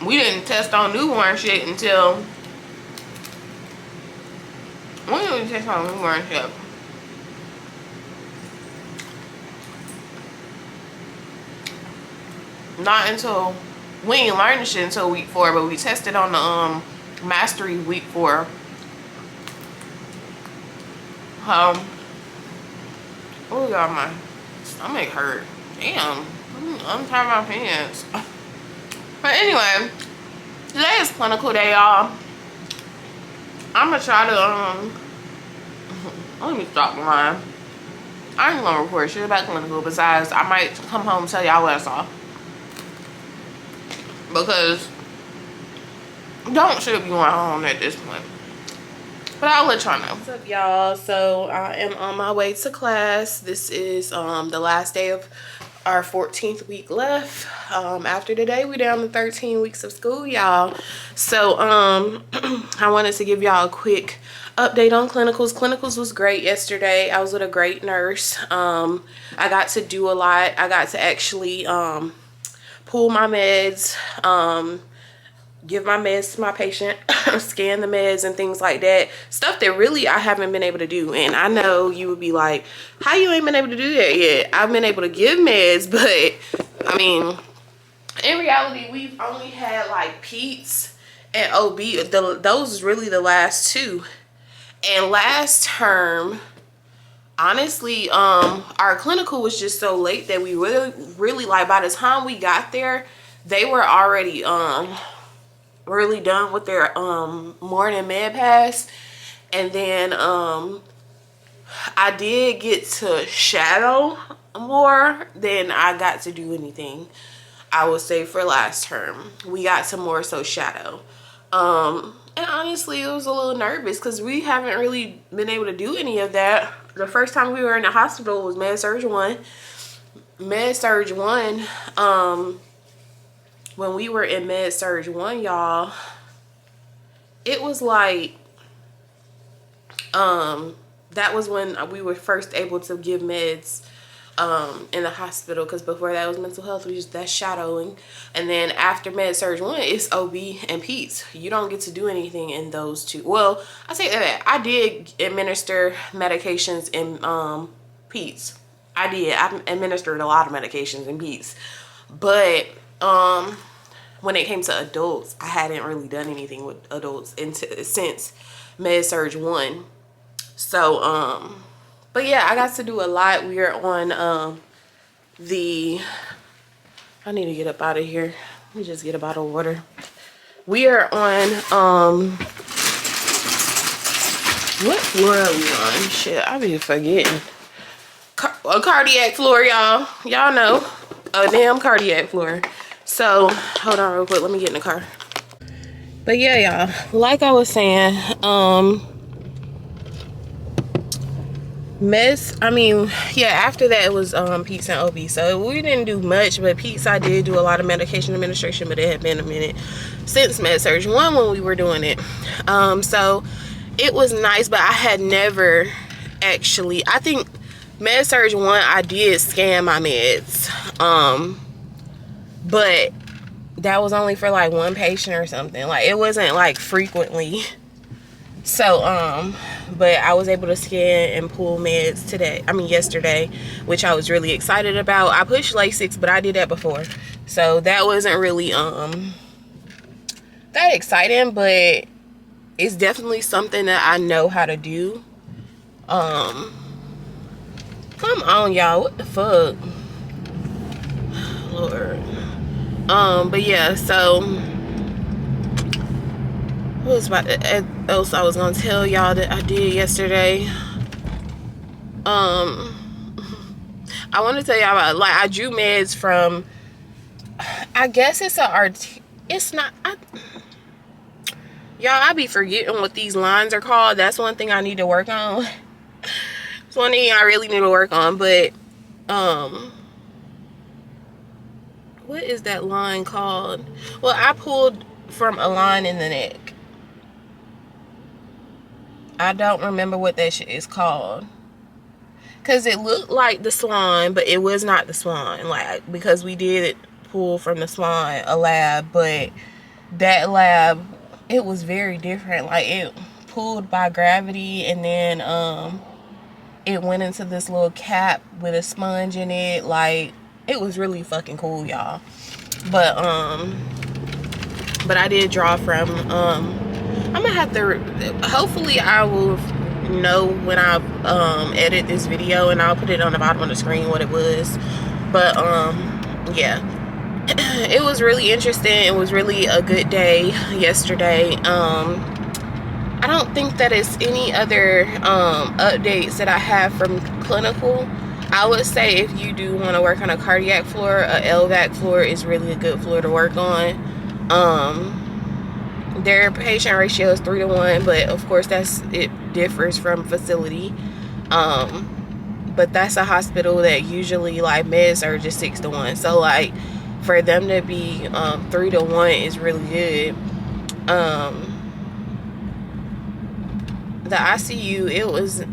We didn't test on newborn shit until... When did we test on newborn shit? Not until... We ain't learned shit until week 4, but we tested on the mastery week 4. Oh god, my stomach hurt. Damn, untie my pants. But anyway, today is clinical day, y'all. I'm gonna try to let me stop lying. I ain't gonna record shit about clinical. Besides, I might come home and tell y'all what I saw, because don't should be going home at this point. But I'll let y'all know. What's up, y'all? So I am on my way to class. This is the last day of our 14th week left. After today, we down to 13 weeks of school, y'all. So I wanted to give y'all a quick update on clinicals. Clinicals was great yesterday. I was with a great nurse. I got to do a lot. I got to actually pull my meds, give my meds to my patient, scan the meds and things like that. Stuff that really I haven't been able to do. And I know you would be like, how you ain't been able to do that yet? I've been able to give meds, but I mean, in reality, we've only had like Pete's and OB. Those is really the last two. And last term, honestly, our clinical was just so late that we really like, by the time we got there, they were already really done with their morning med pass. And then I did get to shadow more than I got to do anything, I would say, for last term. We got to more so shadow. And honestly, it was a little nervous because we haven't really been able to do any of that. The first time we were in the hospital was Med-Surg 1. Med-Surg 1, when we were in Med-Surg 1, y'all, it was like, that was when we were first able to give meds in the hospital, because before that was mental health, that's shadowing. And then after Med-Surg 1, it's OB and Pete's. You don't get to do anything in those two. Well, I say that I did administer medications in Pete's. I administered a lot of medications in Pete's, but when it came to adults, I hadn't really done anything with adults since Med-Surg 1. So but yeah, I got to do a lot. We are on I need to get up out of here. Let me just get a bottle of water. We are on what floor are we on? Shit, I be forgetting. A cardiac floor, y'all. Y'all know, a damn cardiac floor. So hold on real quick, let me get in the car. But yeah, y'all, like I was saying, after that it was Pete's and OB. So we didn't do much, but Pete's I did do a lot of medication administration, but it had been a minute since Med-Surg 1 when we were doing it. So it was nice, but I had never actually, I think Med-Surg 1 I did scan my meds, but that was only for like one patient or something. Like, it wasn't like frequently. So but I was able to scan and pull meds yesterday, which I was really excited about. I pushed Lasix, but I did that before, so that wasn't really that exciting, but it's definitely something that I know how to do. Come on, y'all, what the fuck, Lord. But yeah, so what else I was gonna tell y'all that I did yesterday? I want to tell y'all about, like, I drew meds from, I guess it's it's not, y'all, I be forgetting what these lines are called. That's one thing I need to work on. It's one thing I really need to work on. But what is that line called? Well, I pulled from a line in the neck. I don't remember what that shit is called, because it looked like the swan, but it was not the swan. Like, because we did pull from the swan, a lab, but that lab, it was very different. Like, it pulled by gravity, and then it went into this little cap with a sponge in it. Like, it was really fucking cool, y'all. But I did draw from I'm gonna have to, hopefully I will know when I edit this video, and I'll put it on the bottom of the screen what it was. But yeah, it was really interesting. It was really a good day yesterday. I don't think that it's any other updates that I have from clinical. I would say if you do want to work on a cardiac floor, a LVAC floor is really a good floor to work on. Their patient ratio is 3 to 1, but of course it differs from facility. But but that's a hospital that usually like med surg is 6 to 1. So like for them to be 3 to 1 is really good. The ICU,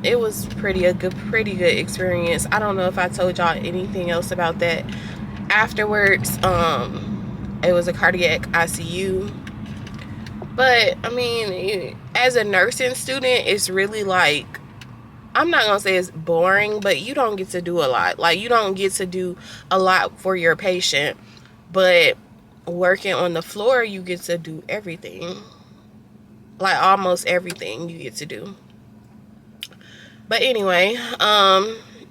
it was pretty good experience. I don't know if I told y'all anything else about that afterwards. It was a cardiac ICU, but I mean, as a nursing student, it's really like, I'm not gonna say it's boring, but you don't get to do a lot. Like, you don't get to do a lot for your patient, but working on the floor, you get to do everything. Like, almost everything you get to do. But anyway,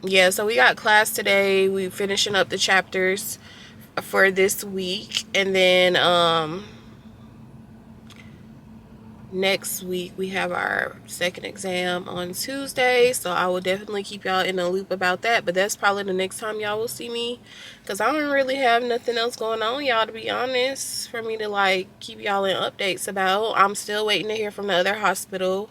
yeah, so we got class today. We finishing up the chapters for this week, and then next week we have our second exam on Tuesday, so I will definitely keep y'all in the loop about that. But that's probably the next time y'all will see me, because I don't really have nothing else going on, y'all, to be honest, for me to like keep y'all in updates about. I'm still waiting to hear from the other hospital,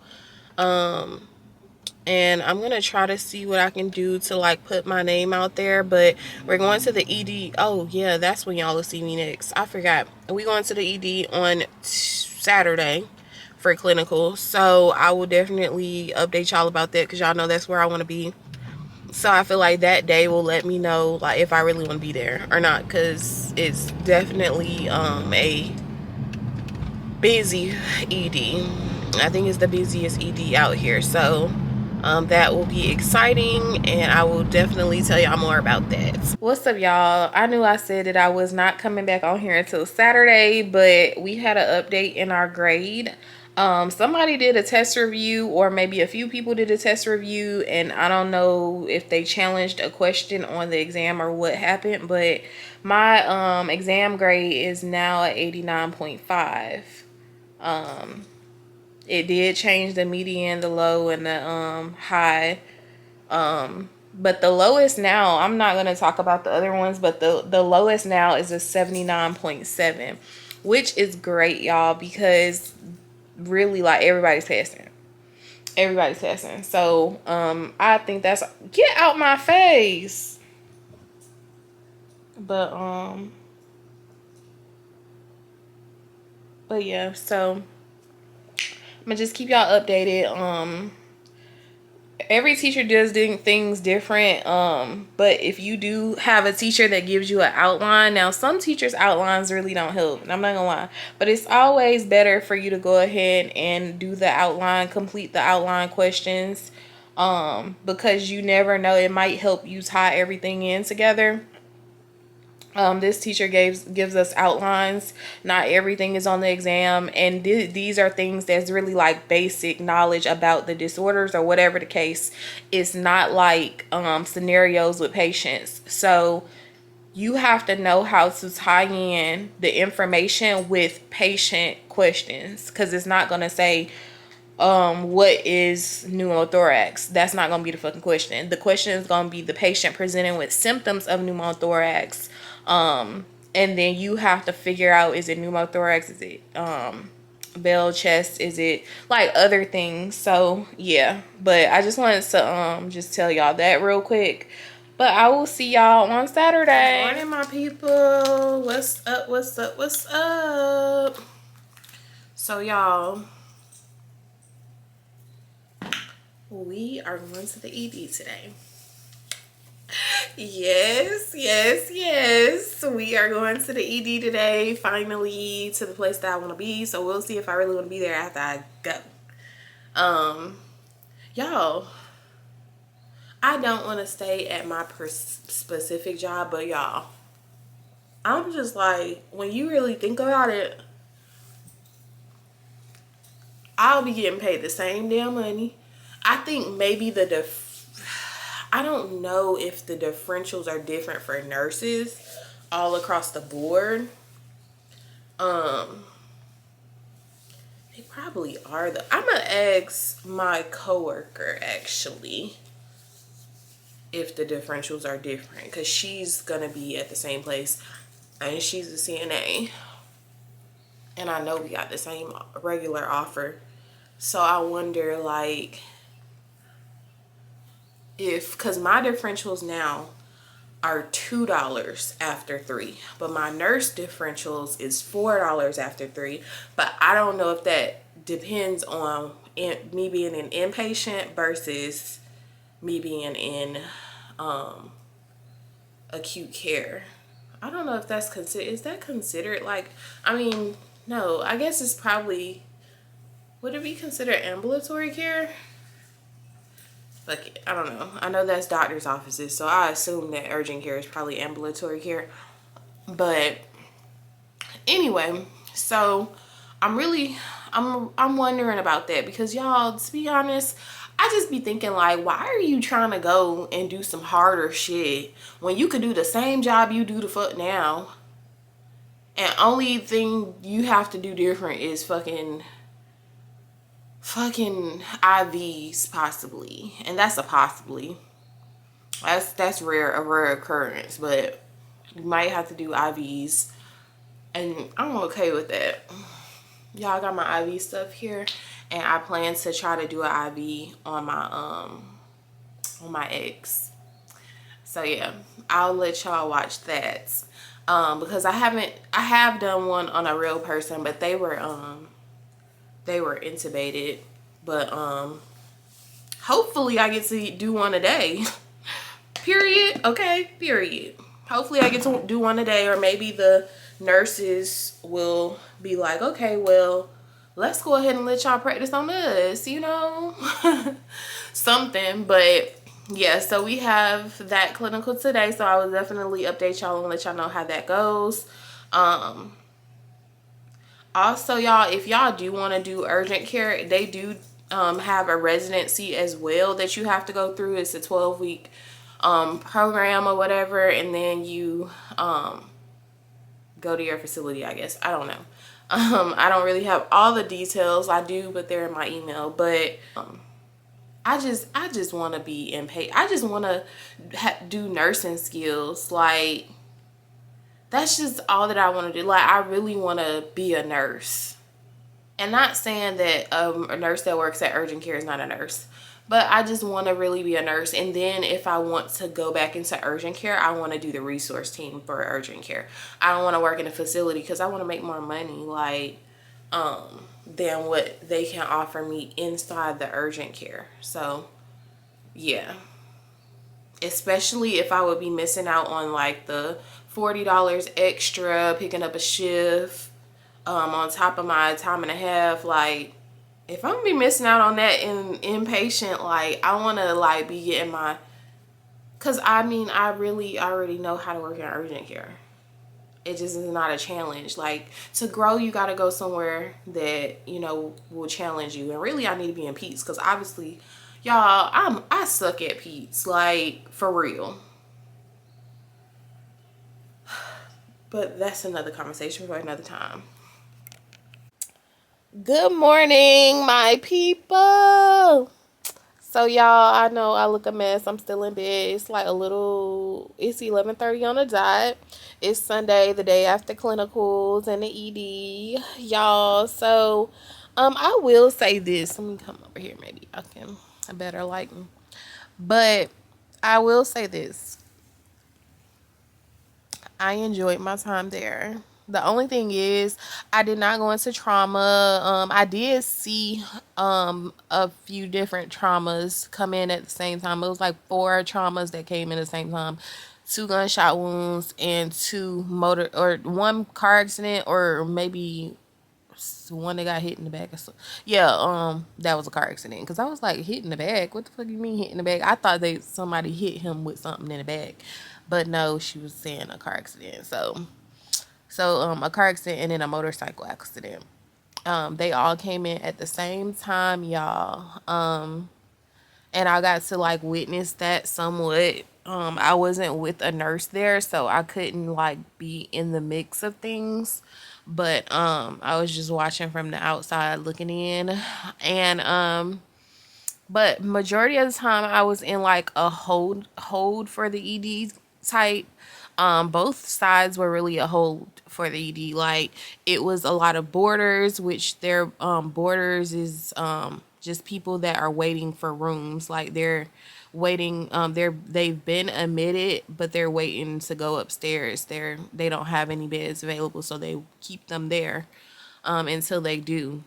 and I'm gonna try to see what I can do to like put my name out there. But we're going to the ED. Oh yeah, that's when y'all will see me next. I forgot, we going to the ED on Saturday for clinical, so I will definitely update y'all about that, because y'all know that's where I want to be. So I feel like that day will let me know like if I really want to be there or not, because it's definitely a busy ED. I think it's the busiest ED out here, so that will be exciting, and I will definitely tell y'all more about that. What's up, y'all? I knew I said that I was not coming back on here until Saturday, but we had an update in our grade. Somebody did a test review, or maybe a few people did a test review, and I don't know if they challenged a question on the exam or what happened, but my exam grade is now at 89.5. It did change the median, the low, and the high. But the lowest now, I'm not going to talk about the other ones, but the lowest now is a 79.7, which is great, y'all, because really, like, everybody's passing. Everybody's passing. So I think that's, get out my face. But yeah, so I'm gonna just keep y'all updated. Every teacher does things different, but if you do have a teacher that gives you an outline, now some teachers' outlines really don't help, and I'm not gonna lie, but it's always better for you to go ahead and do the outline, complete the outline questions, because you never know, it might help you tie everything in together. This teacher gives us outlines. Not everything is on the exam, and these are things that's really like basic knowledge about the disorders or whatever the case. It's not like scenarios with patients, so you have to know how to tie in the information with patient questions, because it's not going to say what is pneumothorax. That's not going to be the fucking question. The question is going to be the patient presenting with symptoms of pneumothorax, and then you have to figure out, is it pneumothorax, is it bell chest, is it like other things. So yeah, but I just wanted to just tell y'all that real quick. But I will see y'all on Saturday. Good morning, my people. What's up, what's up, what's up? So y'all, we are going to the ED today. Yes, we are going to the ED today, finally, to the place that I want to be. So we'll see if I really want to be there after I go. Y'all, I don't want to stay at my specific job, but y'all, I'm just like, when you really think about it, I'll be getting paid the same damn money. I think maybe I don't know if the differentials are different for nurses all across the board. They probably are though. I'm gonna ask my coworker actually if the differentials are different, because she's gonna be at the same place and she's a CNA, and I know we got the same regular offer. So I wonder, like, because my differentials now are $2 after 3, but my nurse differentials is $4 after 3. But I don't know if that depends on me being an inpatient versus me being in acute care. I don't know if that's considered, is that considered like, I mean, no, I guess it's probably, would it be considered ambulatory care? Like, I don't know. I know that's doctor's offices, so I assume that urgent care is probably ambulatory care. But anyway, so I'm wondering about that, because y'all, to be honest, I just be thinking like, why are you trying to go and do some harder shit when you could do the same job you do the fuck now, and only thing you have to do different is fucking IVs possibly, and that's a possibly. That's a rare occurrence, but you might have to do IVs, and I'm okay with that. Y'all, got my IV stuff here, and I plan to try to do an IV on my ex. So yeah, I'll let y'all watch that. Because I have done one on a real person, but they were intubated. But hopefully I get to do one a day. Period. Okay, period. Hopefully I get to do one a day, or maybe the nurses will be like, okay, well, let's go ahead and let y'all practice on us, you know. Something. But yeah, so we have that clinical today, so I will definitely update y'all and let y'all know how that goes. Also, y'all, if y'all do want to do urgent care, they do have a residency as well that you have to go through. It's a 12-week program or whatever, and then you go to your facility, I guess. I don't know. I don't really have all the details. I do, but they're in my email. But I just want to be inpatient. I just want to do nursing skills. Like, that's just all that I want to do. Like, I really want to be a nurse. And not saying that a nurse that works at urgent care is not a nurse, but I just want to really be a nurse. And then if I want to go back into urgent care, I want to do the resource team for urgent care. I don't want to work in a facility because I want to make more money, like, than what they can offer me inside the urgent care. So yeah, especially if I would be missing out on like the $40 extra picking up a shift on top of my time and a half. Like, if I'm gonna be missing out on that in inpatient, like, I want to like be getting my, because I mean, I really already know how to work in urgent care. It just is not a challenge. Like, to grow, you got to go somewhere that, you know, will challenge you. And really, I need to be in Pete's, because obviously, y'all, I suck at Pete's, like, for real. But that's another conversation for another time. Good morning, my people. So y'all, I know I look a mess. I'm still in bed. It's like it's 11:30 on the dot. It's Sunday, the day after clinicals and the ED, y'all. So I will say this. Let me come over here, maybe I can a better lighting. But I will say this. I enjoyed my time there. The only thing is, I did not go into trauma. I did see a few different traumas come in at the same time. It was like 4 traumas that came in at the same time. 2 gunshot wounds and 1 car accident, or maybe one that got hit in the back. Yeah, that was a car accident. Because I was like, hit in the back? What the fuck you mean hit in the back? I thought somebody hit him with something in the back. But no, she was saying a car accident. So a car accident and then a motorcycle accident. They all came in at the same time, y'all. And I got to like witness that somewhat. I wasn't with a nurse there, so I couldn't like be in the mix of things. But I was just watching from the outside looking in. And but majority of the time I was in like a hold for the ED type. Both sides were really a hold for the ED. Like, it was a lot of boarders, which their boarders is just people that are waiting for rooms. Like, they're waiting. They've been admitted, but they're waiting to go upstairs. They don't have any beds available, so they keep them there until they do.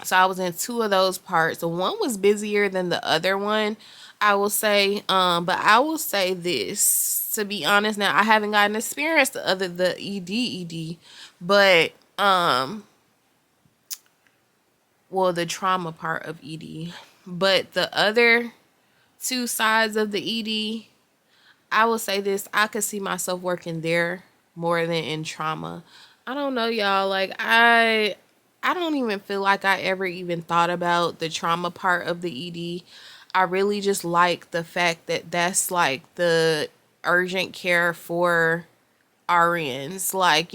So I was in two of those parts. The one was busier than the other one, I will say. But I will say this, to be honest, now I haven't gotten experience the ED, but well, the trauma part of ED. But the other two sides of the ED, I will say this, I could see myself working there more than in trauma. I don't know, y'all. Like I don't even feel like I ever even thought about the trauma part of the ED. I really just like the fact that that's like the urgent care for RNs. Like,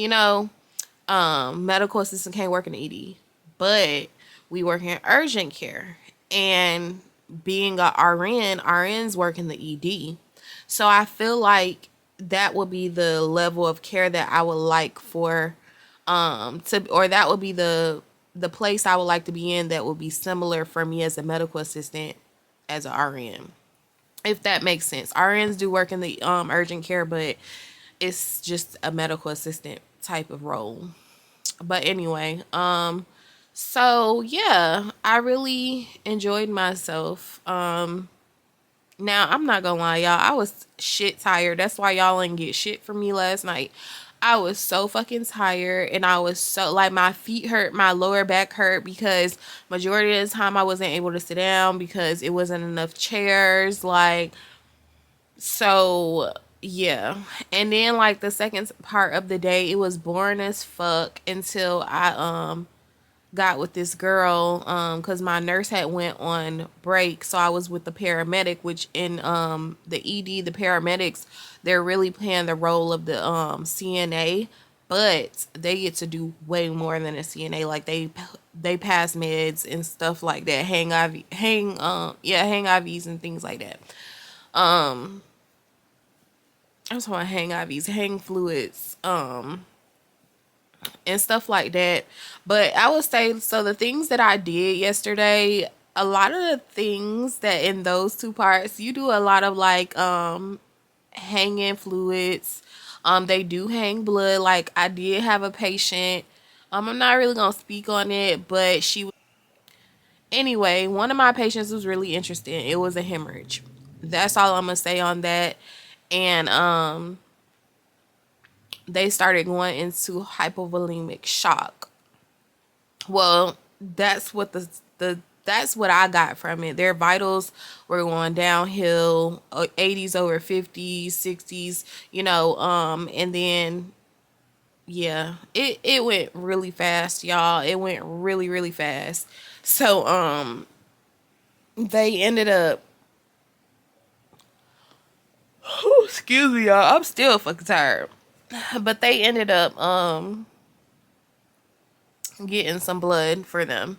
medical assistant can't work in the ED, but we work in urgent care. And being a RN, RNs work in the ED. So I feel like that would be the level of care that I would like for or that would be the place I would like to be in that would be similar for me as a medical assistant as a RN. If that makes sense. RNs do work in the urgent care, but it's just a medical assistant type of role. But anyway, so yeah, I really enjoyed myself. Now I'm not gonna lie, y'all, I was shit tired. That's why y'all didn't get shit from me last night. I was so fucking tired, and I was so, like, my feet hurt, my lower back hurt, because majority of the time I wasn't able to sit down because it wasn't enough chairs, like, so yeah. And then, like, the second part of the day, it was boring as fuck until I got with this girl, because my nurse had went on break, so I was with the paramedic, which in the ED, the paramedics, they're really playing the role of the CNA, but they get to do way more than a CNA. Like, they pass meds and stuff like that, hang IVs and things like that. I'm talking about hang IVs, hang fluids, and stuff like that. But I would say, so the things that I did yesterday, a lot of the things that in those two parts, you do a lot of like hanging fluids. They do hang blood. Like, I did have a patient. I'm not really gonna speak on it, but anyway, one of my patients was really interesting. It was a hemorrhage. That's all I'm gonna say on that. And they started going into hypovolemic shock. Well, that's what that's what I got from it. Their vitals were going downhill, 80s over 50s, 60s, and then yeah, it went really fast, y'all. It went really, really fast. So they ended up excuse me, y'all. I'm still fucking tired. But they ended up getting some blood for them.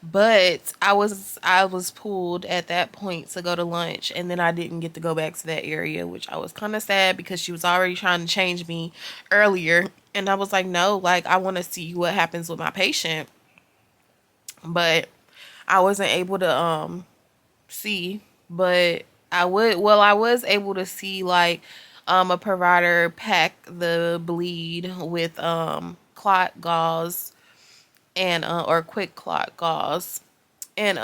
But I was pulled at that point to go to lunch, and then I didn't get to go back to that area, which I was kind of sad, because she was already trying to change me earlier, and I was like, no, like, I want to see what happens with my patient. But I wasn't able to see, but I was able to see, like, a provider pack the bleed with clot gauze, and or quick clot gauze, and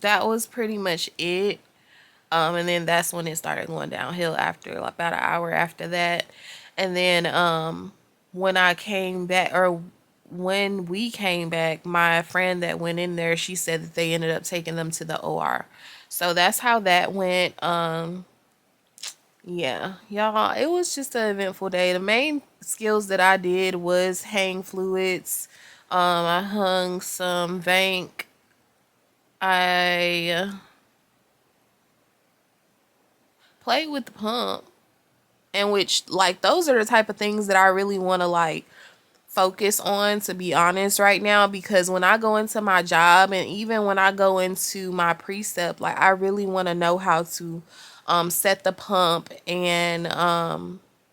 that was pretty much it. And then that's when it started going downhill after, like, about an hour after that. And then when I came back, or when we came back, my friend that went in there, she said that they ended up taking them to the OR. So that's how that went. Yeah, y'all, it was just an eventful day. The main skills that I did was hang fluids. I hung some Vank. I played with the pump, and which, like, those are the type of things that I really want to, like, focus on, to be honest, right now, because when I go into my job, and even when I go into my precept, like, I really want to know how to set the pump and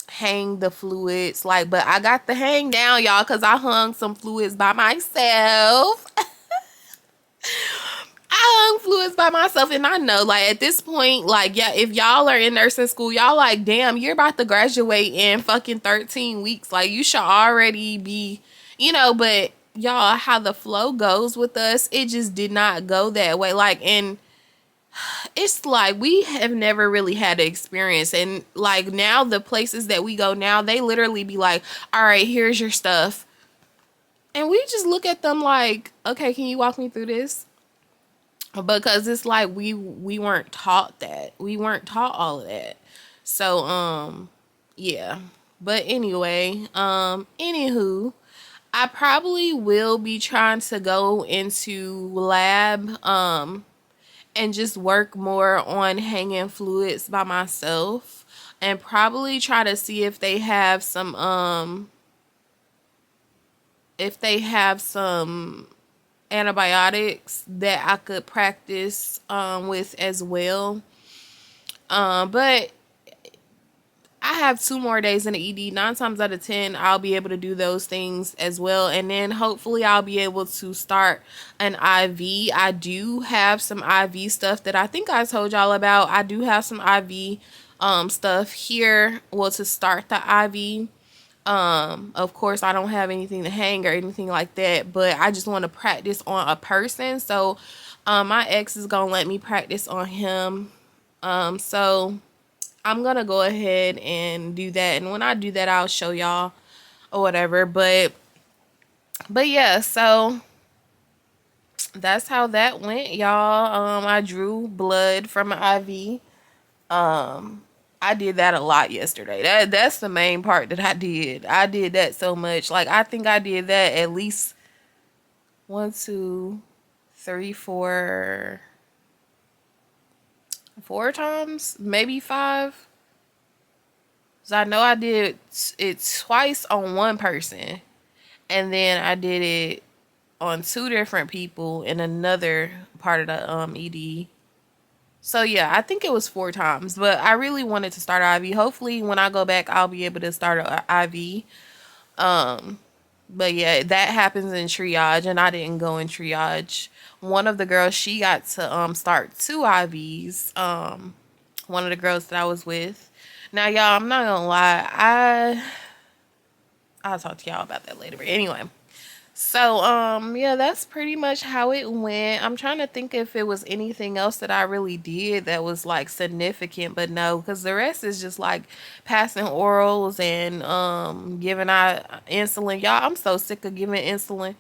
hang the fluids, like, but I got the hang down, y'all, because I hung some fluids by myself. I hung fluids by myself, and I know, like, at this point, like, yeah, if y'all are in nursing school, y'all like, damn, you're about to graduate in fucking 13 weeks. Like, you should already be, you know, but y'all, how the flow goes with us, it just did not go that way. Like, and it's like we have never really had an experience, and like now the places that we go now, they literally be like, all right, here's your stuff, and we just look at them like, okay, can you walk me through this? Because it's like we weren't taught that. We weren't taught all of that. So yeah. But anyway, anywho, I probably will be trying to go into lab and just work more on hanging fluids by myself, and probably try to see if they have some antibiotics that I could practice with as well. But I have 2 more days in the ED. 9 times out of 10, I'll be able to do those things as well. And then hopefully I'll be able to start an IV. I do have some IV stuff that I think I told y'all about. I do have some IV stuff here. Well, to start the IV. Of course, I don't have anything to hang or anything like that, but I just want to practice on a person. So my ex is gonna let me practice on him. So I'm gonna go ahead and do that, and when I do that, I'll show y'all or whatever. But yeah, so that's how that went, y'all. I drew blood from an IV. I did that a lot yesterday. That's the main part that I did. I did that so much. Like, I think I did that at least 1, 2, 3, 4 times, maybe 5. So I know I did it twice on one person, and then I did it on 2 different people in another part of the ED. So yeah, I think it was 4 times, but I really wanted to start IV. Hopefully when I go back, I'll be able to start an IV. But yeah, that happens in triage, and I didn't go in triage. One of the girls, she got to start 2 IVs. One of the girls that I was with. Now y'all, I'm not gonna lie, I'll talk to y'all about that later. But anyway. So, yeah, that's pretty much how it went. I'm trying to think if it was anything else that I really did that was like significant, but no, because the rest is just like passing orals and giving out insulin. Y'all, I'm so sick of giving insulin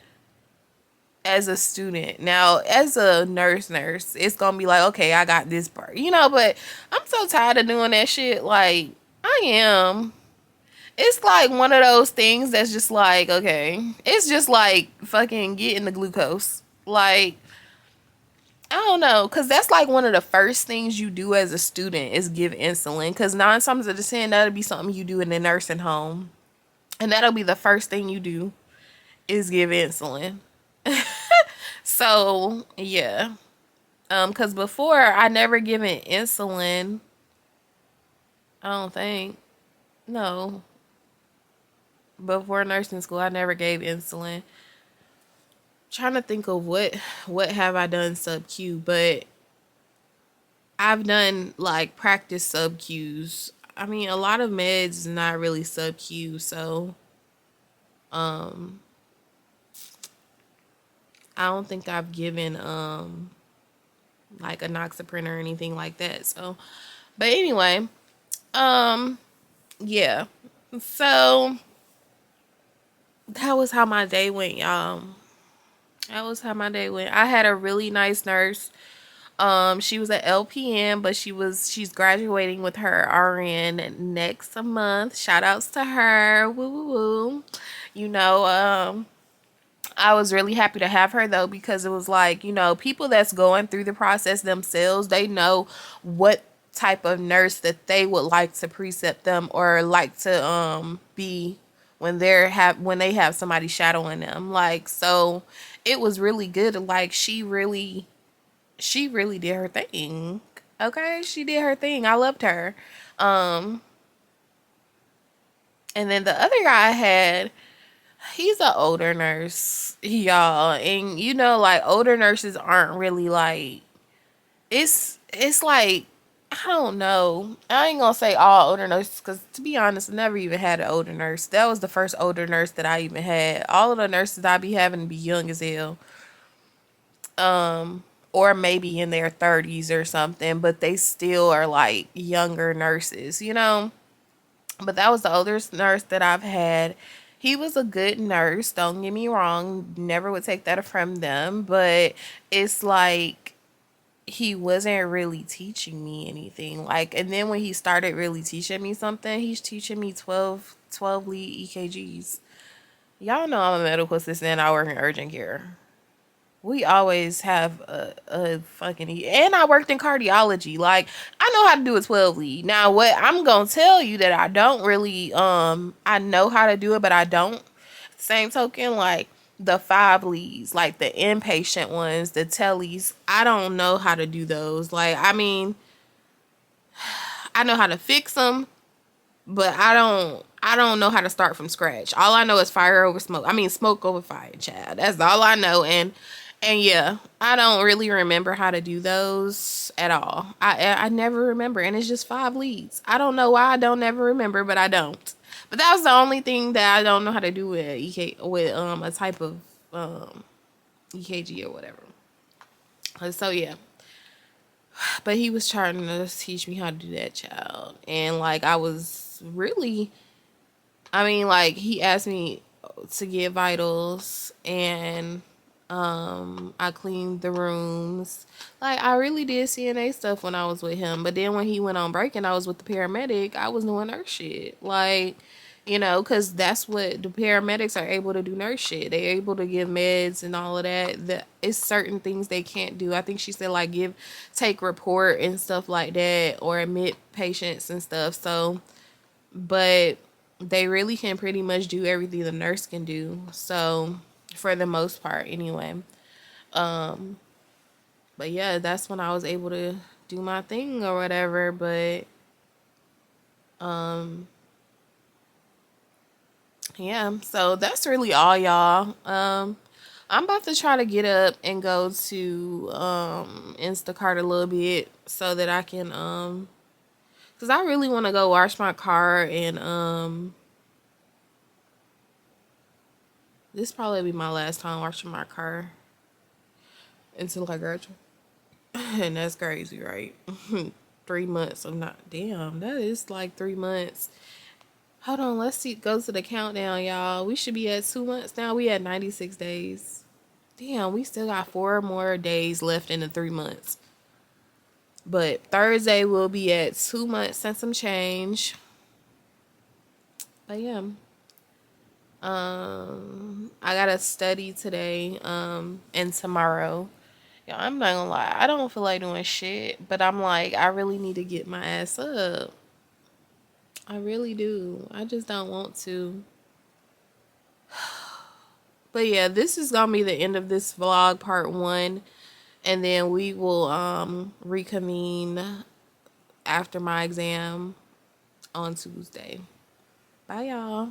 as a student. Now, as a nurse, it's gonna be like, okay, I got this part, you know, but I'm so tired of doing that shit. Like, I am. It's like one of those things that's just like, okay, it's just like fucking getting the glucose. Like, I don't know, because that's like one of the first things you do as a student is give insulin. Because 9 times out of 10, that'll be something you do in the nursing home. And that'll be the first thing you do is give insulin. So, yeah. Because before, I never given insulin. I don't think. No. Before nursing school, I never gave insulin. Trying to think of what have I done sub-Q, but I've done like practice sub-Qs. I mean, a lot of meds is not really sub-Q, so I don't think I've given like enoxaparin or anything like that. So, but anyway, yeah. So that was how my day went, y'all. That was how my day went. I had a really nice nurse. She was an LPN, but she's graduating with her RN next month. Shout outs to her. Woo woo woo. You know, I was really happy to have her though, because it was like, you know, people that's going through the process themselves, they know what type of nurse that they would like to precept them or like to be when they have somebody shadowing them. Like, so it was really good. Like, she really did her thing. Okay, she did her thing. I loved her. And then the other guy I had, He's an older nurse, y'all. And you know, like older nurses aren't really like it's like I don't know. I ain't gonna say all older nurses because to be honest, I never even had an older nurse. That was the first older nurse that I even had. All of the nurses I be having be young as hell. Or maybe in their 30s or something, but they still are like younger nurses, you know? But that was the oldest nurse that I've had. He was a good nurse, don't get me wrong. Never would take that from them, but it's like he wasn't really teaching me anything. Like, and then when he started really teaching me something, he's teaching me 12 lead EKGs. Y'all know I'm a medical assistant and I work in urgent care. We always have a fucking and I worked in cardiology. Like I know how to do a 12 lead. Now what I'm gonna tell you that I don't really I know how to do it, but I don't. Same token, like the 5 leads, like the inpatient ones, the tellies, I don't know how to do those. Like I mean, I know how to fix them, but I don't know how to start from scratch. All I know is fire over smoke. I mean smoke over fire, child. That's all I know. And yeah, I don't really remember how to do those at all. I never remember, and it's just 5 leads. I don't know why I don't ever remember, but I don't. But that was the only thing that I don't know how to do with a type of EKG or whatever. So yeah, but he was trying to teach me how to do that, child, and like I was really, I mean, like he asked me to get vitals and I cleaned the rooms. Like I really did CNA stuff when I was with him. But then when he went on break and I was with the paramedic, I was doing nurse shit. Like, you know, because that's what the paramedics are able to do, nurse shit. They're able to give meds and all of that. It's certain things they can't do. I think she said like take report and stuff like that or admit patients and stuff. So, but they really can pretty much do everything the nurse can do. So for the most part anyway. But yeah, that's when I was able to do my thing or whatever. But yeah, so that's really all, y'all. I'm about to try to get up and go to Instacart a little bit so that I can because I really want to go wash my car and this probably be my last time washing my car until I graduate. And that's crazy, right? 3 months of not, damn, that is like 3 months. Hold on, let's see, go to the countdown, y'all. We should be at 2 months now. We at 96 days. Damn, we still got 4 more days left in the 3 months. But Thursday we'll be at 2 months and some change. But yeah. I gotta study today, and tomorrow. Yeah, I'm not gonna lie. I don't feel like doing shit, but I'm like, I really need to get my ass up. I really do. I just don't want to. But yeah, this is gonna be the end of this vlog part 1. And then we will reconvene after my exam on Tuesday. Bye y'all.